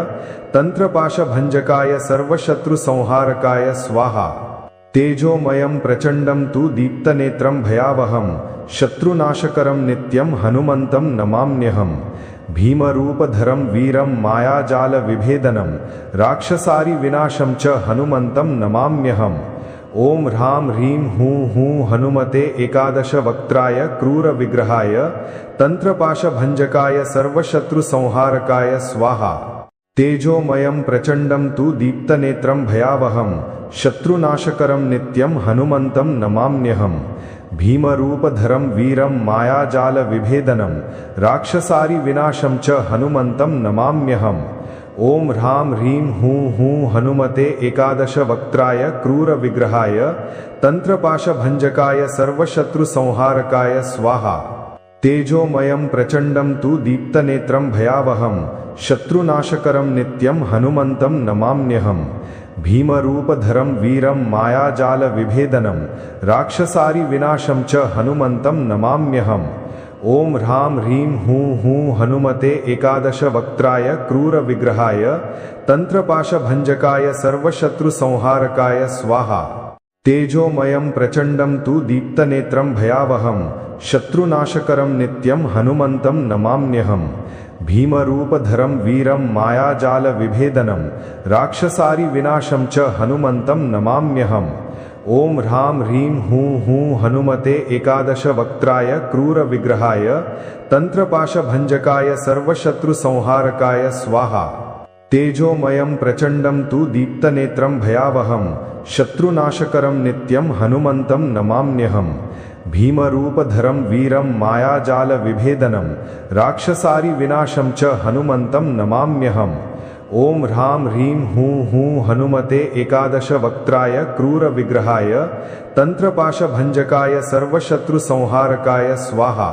तन्त्रपाशभञ्जकाय सर्वशत्रुसंहारकाय स्वाहा। तेजोमयं प्रचण्डं तु दीप्तनेत्रं भयावहं शत्रुनाशकरं नित्यं हनुमन्तं नमाम्यहम्। भीमरूपधरं वीरं मायाजालविभेदनं राक्षसारिविनाशं च हनुमन्तं नमाम्यहम्। ॐ ह्रां ह्रीं हूं हूं हनुमते एकादशवक्त्राय क्रूरविग्रहाय तन्त्रपाशभञ्जकाय सर्वशत्रुसंहारकाय स्वाहा। तेजोमयं प्रचण्डं तु दीप्तनेत्रं भयावहं शत्रुनाशकरं नित्यं हनुमन्तं नमाम्यहम्। भीमरूपधरं वीरं मायाजालविभेदनं राक्षसारिविनाशं च हनुमन्तं नमाम्यहम्। ॐ ह्रां ह्रीं हूं हूं हनुमते एकादशवक्त्राय क्रूरविग्रहाय तन्त्रपाशभञ्जकाय सर्वशत्रुसंहारकाय स्वाहा। तेजोमयं प्रचण्डं तु दीप्तनेत्रं भयावहं शत्रुनाशकरं नित्यं हनुमन्तं नमाम्यहम्। भीमरूपधरं वीरं मायाजालविभेदनं राक्षसारिविनाशं च हनुमन्तं नमाम्यहम्। ॐ ह्रां ह्रीं हूं हूं हनुमते एकादशवक्त्राय क्रूरविग्रहाय तन्त्रपाशभञ्जकाय सर्वशत्रुसंहारकाय स्वाहा। तेजोमयं प्रचण्डं तु दीप्तनेत्रं भयावहं शत्रुनाशकरं नित्यं हनुमन्तं नमाम्यहम्। भीमरूपधरं वीरं मायाजालविभेदनं राक्षसारिविनाशं च हनुमन्तं नमाम्यहम्। ॐ ह्रां ह्रीं हूं हूं हनुमते एकादशवक्त्राय क्रूरविग्रहाय तन्त्रपाशभञ्जकाय सर्वशत्रुसंहारकाय स्वाहा। तेजोमयं प्रचण्डं तु दीप्तनेत्रं भयावहं शत्रुनाशकरं नित्यं हनुमन्तं नमाम्यहम्। भीमरूपधरं वीरं मायाजालविभेदनं राक्षसारिविनाशं च हनुमन्तं नमाम्यहम्। ॐ ह्रां ह्रीं हूं हूं हनुमते एकादशवक्त्राय क्रूरविग्रहाय तन्त्रपाशभञ्जकाय सर्वशत्रुसंहारकाय स्वाहा।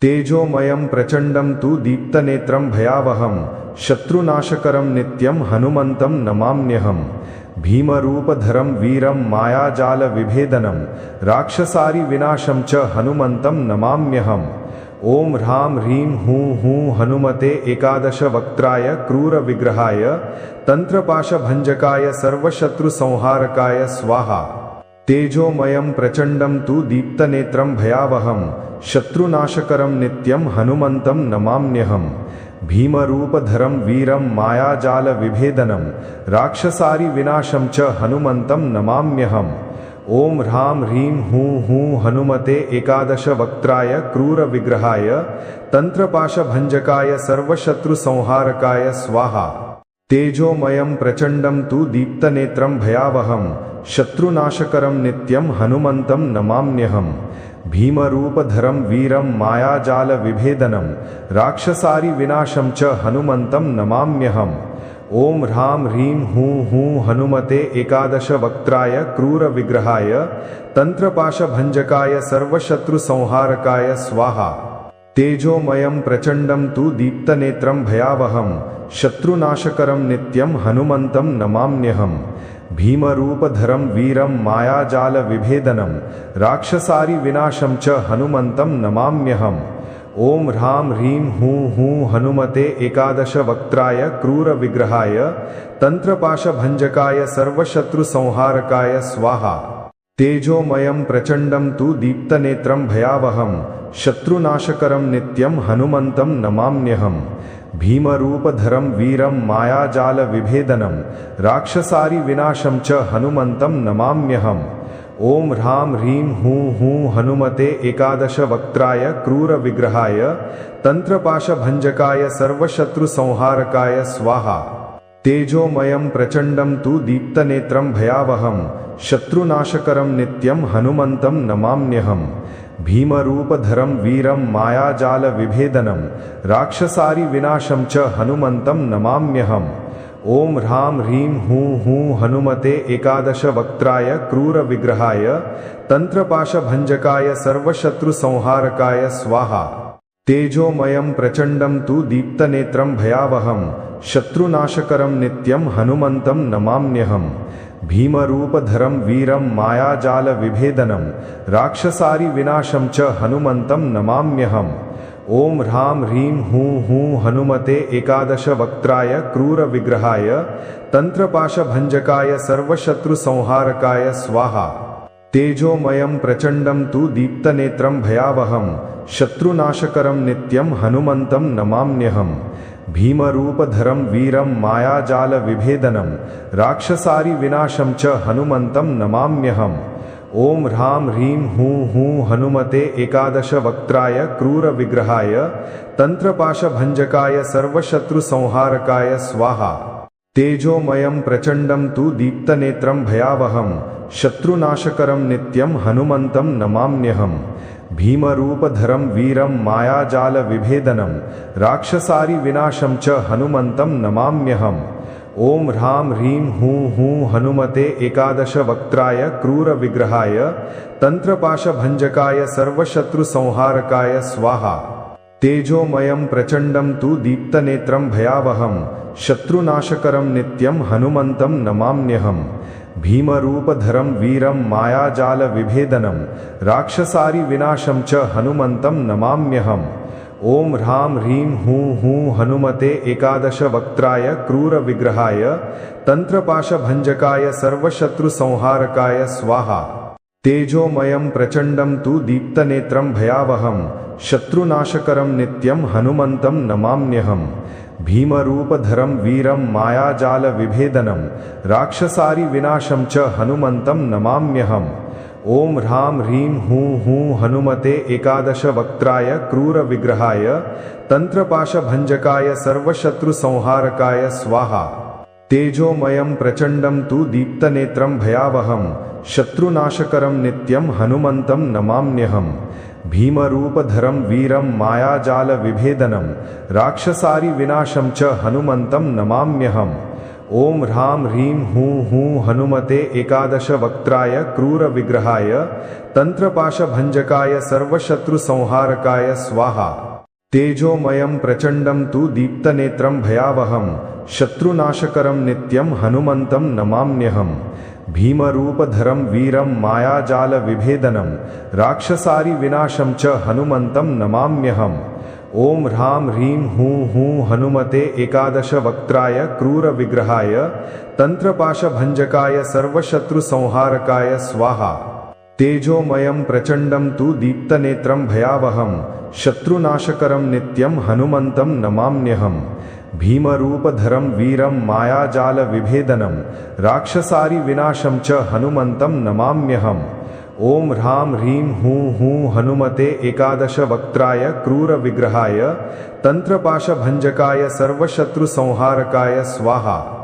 तेजोमयं प्रचण्डं तु दीप्तनेत्रं भयावहं शत्रुनाशकरं नित्यं हनुमन्तं नमाम्यहम्। भीमरूपधरं वीरं मायाजालविभेदनं राक्षसारिविनाशं च हनुमन्तं नमाम्यहम्। ॐ ह्रां ह्रीं हूं हूं हनुमते एकादशवक्त्राय क्रूरविग्रहाय तन्त्रपाशभञ्जकाय सर्वशत्रुसंहारकाय स्वाहा। तेजोमयं प्रचण्डं तु दीप्तनेत्रं भयावहं शत्रुनाशकरं नित्यं हनुमन्तं नमाम्यहम् भीमरूपधरं वीरं मायाजालविभेदनं राक्षसारिविनाशं च हनुमन्तं नमाम्यहम् ॐ ह्रां ह्रीं हूं हूं हनुमते एकादशवक्त्राय क्रूरविग्रहाय तन्त्रपाशभञ्जकाय सर्वशत्रुसंहारकाय स्वाहा तेजोमयं प्रचण्डं तु दीप्तनेत्रं भयावहं शत्रुनाशकरं नित्यं हनुमन्तं नमाम्यहम् भीमरूपधरं वीरं मायाजालविभेदनं राक्षसारिविनाशं च हनुमन्तं नमाम्यहम् ॐ ह्रां ह्रीं हूं हूं हनुमते एकादशवक्त्राय क्रूरविग्रहाय तन्त्रपाशभञ्जकाय सर्वशत्रुसंहारकाय स्वाहा तेजोमयं प्रचण्डं तु दीप्तनेत्रं भयावहं शत्रुनाशकरं नित्यं हनुमन्तं नमाम्यहम् भीमरूपधरं वीरं मायाजालविभेदनं राक्षसारिविनाशं च हनुमन्तं नमाम्यहम् ॐ ह्रां ह्रीं हूं हूं हनुमते एकादशवक्त्राय क्रूरविग्रहाय तन्त्रपाशभञ्जकाय सर्वशत्रुसंहारकाय स्वाहा तेजोमयं प्रचण्डं तु दीप्तनेत्रं भयावहं शत्रुनाशकरं नित्यं हनुमन्तं नमाम्यहम् भीमरूपधरं वीरं मायाजालविभेदनं राक्षसारिविनाशं च हनुमन्तं नमाम्यहम् ॐ ह्रां ह्रीं हूं हूं हनुमते एकादशवक्त्राय क्रूरविग्रहाय तन्त्रपाशभञ्जकाय सर्वशत्रुसंहारकाय स्वाहा तेजोमयं प्रचण्डं तु दीप्तनेत्रं भयावहं शत्रुनाशकरं नित्यं हनुमन्तं नमाम्यहम् भीमरूपधरं वीरं मायाजालविभेदनं राक्षसारिविनाशं च हनुमन्तं नमाम्यहम् ॐ ह्रां ह्रीं हूं हूं हनुमते एकादशवक्त्राय क्रूरविग्रहाय तन्त्रपाशभञ्जकाय सर्वशत्रुसंहारकाय स्वाहा तेजोमयं प्रचण्डं तु दीप्तनेत्रं भयावहं शत्रुनाशकरं नित्यं हनुमन्तं नमाम्यहम् भीमरूपधरं वीरं मायाजालविभेदनं राक्षसारिविनाशं च हनुमन्तं नमाम्यहम् ॐ ह्रां ह्रीं हूं हूं हनुमते एकादशवक्त्राय क्रूरविग्रहाय तन्त्रपाशभञ्जकाय सर्वशत्रुसंहारकाय स्वाहा तेजोमयं प्रचण्डं तु दीप्तनेत्रं भयावहं शत्रुनाशकरं नित्यं हनुमन्तं नमाम्यहम् भीमरूपधरं वीरं मायाजालविभेदनं राक्षसारिविनाशं च हनुमन्तं नमाम्यहम् ॐ ह्रां ह्रीं हूं हूं हनुमते एकादशवक्त्राय क्रूरविग्रहाय तन्त्रपाशभञ्जकाय सर्वशत्रुसंहारकाय स्वाहा तेजोमयं प्रचण्डं तु दीप्तनेत्रं भयावहं शत्रुनाशकरं नित्यं हनुमन्तं नमाम्यहम् भीमरूपधरं वीरं मायाजालविभेदनं राक्षसारिविनाशं च हनुमन्तं नमाम्यहम् ॐ ह्रां ह्रीं हूं हूं हनुमते एकादशवक्त्राय क्रूरविग्रहाय तन्त्रपाशभञ्जकाय सर्वशत्रुसंहारकाय स्वाहा तेजोमयं प्रचण्डं तु दीप्तनेत्रं भयावहं शत्रुनाशकरं नित्यं हनुमन्तं नमाम्यहम् भीमरूपधरं वीरं मायाजालविभेदनं राक्षसारिविनाशं च हनुमन्तं नमाम्यहम् ॐ ह्रां ह्रीं हूं हूं हनुमते एकादशवक्त्राय क्रूरविग्रहाय तन्त्रपाशभञ्जकाय सर्वशत्रुसंहारकाय स्वाहा तेजोमयं प्रचण्डं तु दीप्तनेत्रं भयावहं शत्रुनाशकरं नित्यं हनुमन्तं नमाम्यहम् भीमरूपधरं वीरं मायाजालविभेदनं राक्षसारिविनाशं च हनुमन्तं नमाम्यहम् ॐ ह्रां ह्रीं हूं हूं हनुमते एकादशवक्त्राय क्रूरविग्रहाय तन्त्रपाशभञ्जकाय सर्वशत्रुसंहारकाय स्वाहा तेजोमयं प्रचण्डं तु दीप्तनेत्रं भयावहं शत्रुनाशकरं नित्यं हनुमन्तं नमाम्यहम् भीमरूपधरं वीरं मायाजालविभेदनं राक्षसारिविनाशं च हनुमन्तं नमाम्यहम् ॐ ह्रां ह्रीं हूं हूं हनुमते एकादशवक्त्राय क्रूरविग्रहाय तन्त्रपाशभञ्जकाय सर्वशत्रुसंहारकाय स्वाहा तेजोमयं प्रचण्डं तु दीप्तनेत्रं भयावहं शत्रुनाशकरं नित्यं हनुमन्तं नमाम्यहम् भीमरूपधरं वीरं मायाजालविभेदनं राक्षसारिविनाशं च हनुमन्तं नमाम्यहम् ओम ह्रां ह्रीं हूं हूं हनुमते एकादश वक्त्राय क्रूर विग्रहाय तंत्रपाशभंजकाय सर्वशत्रुसंहारकाय स्वाहा। तेजोमयं प्रचंडं तु दीप्तनेत्रं भयावहं शत्रुनाशकरं नित्यं हनुमन्तं नमाम्यहम्। भीमरूपधरं वीरं मायाजाल विभेदनं राक्षसारि विनाशं च हनुमन्तं नमाम्यहम्। ओम ह्रां ह्रीं हूं हूं हनुमते एकादश वक्त्राय क्रूर विग्रहाय तंत्रपाशभंजकाय सर्वशत्रुसंहारकाय स्वाहा।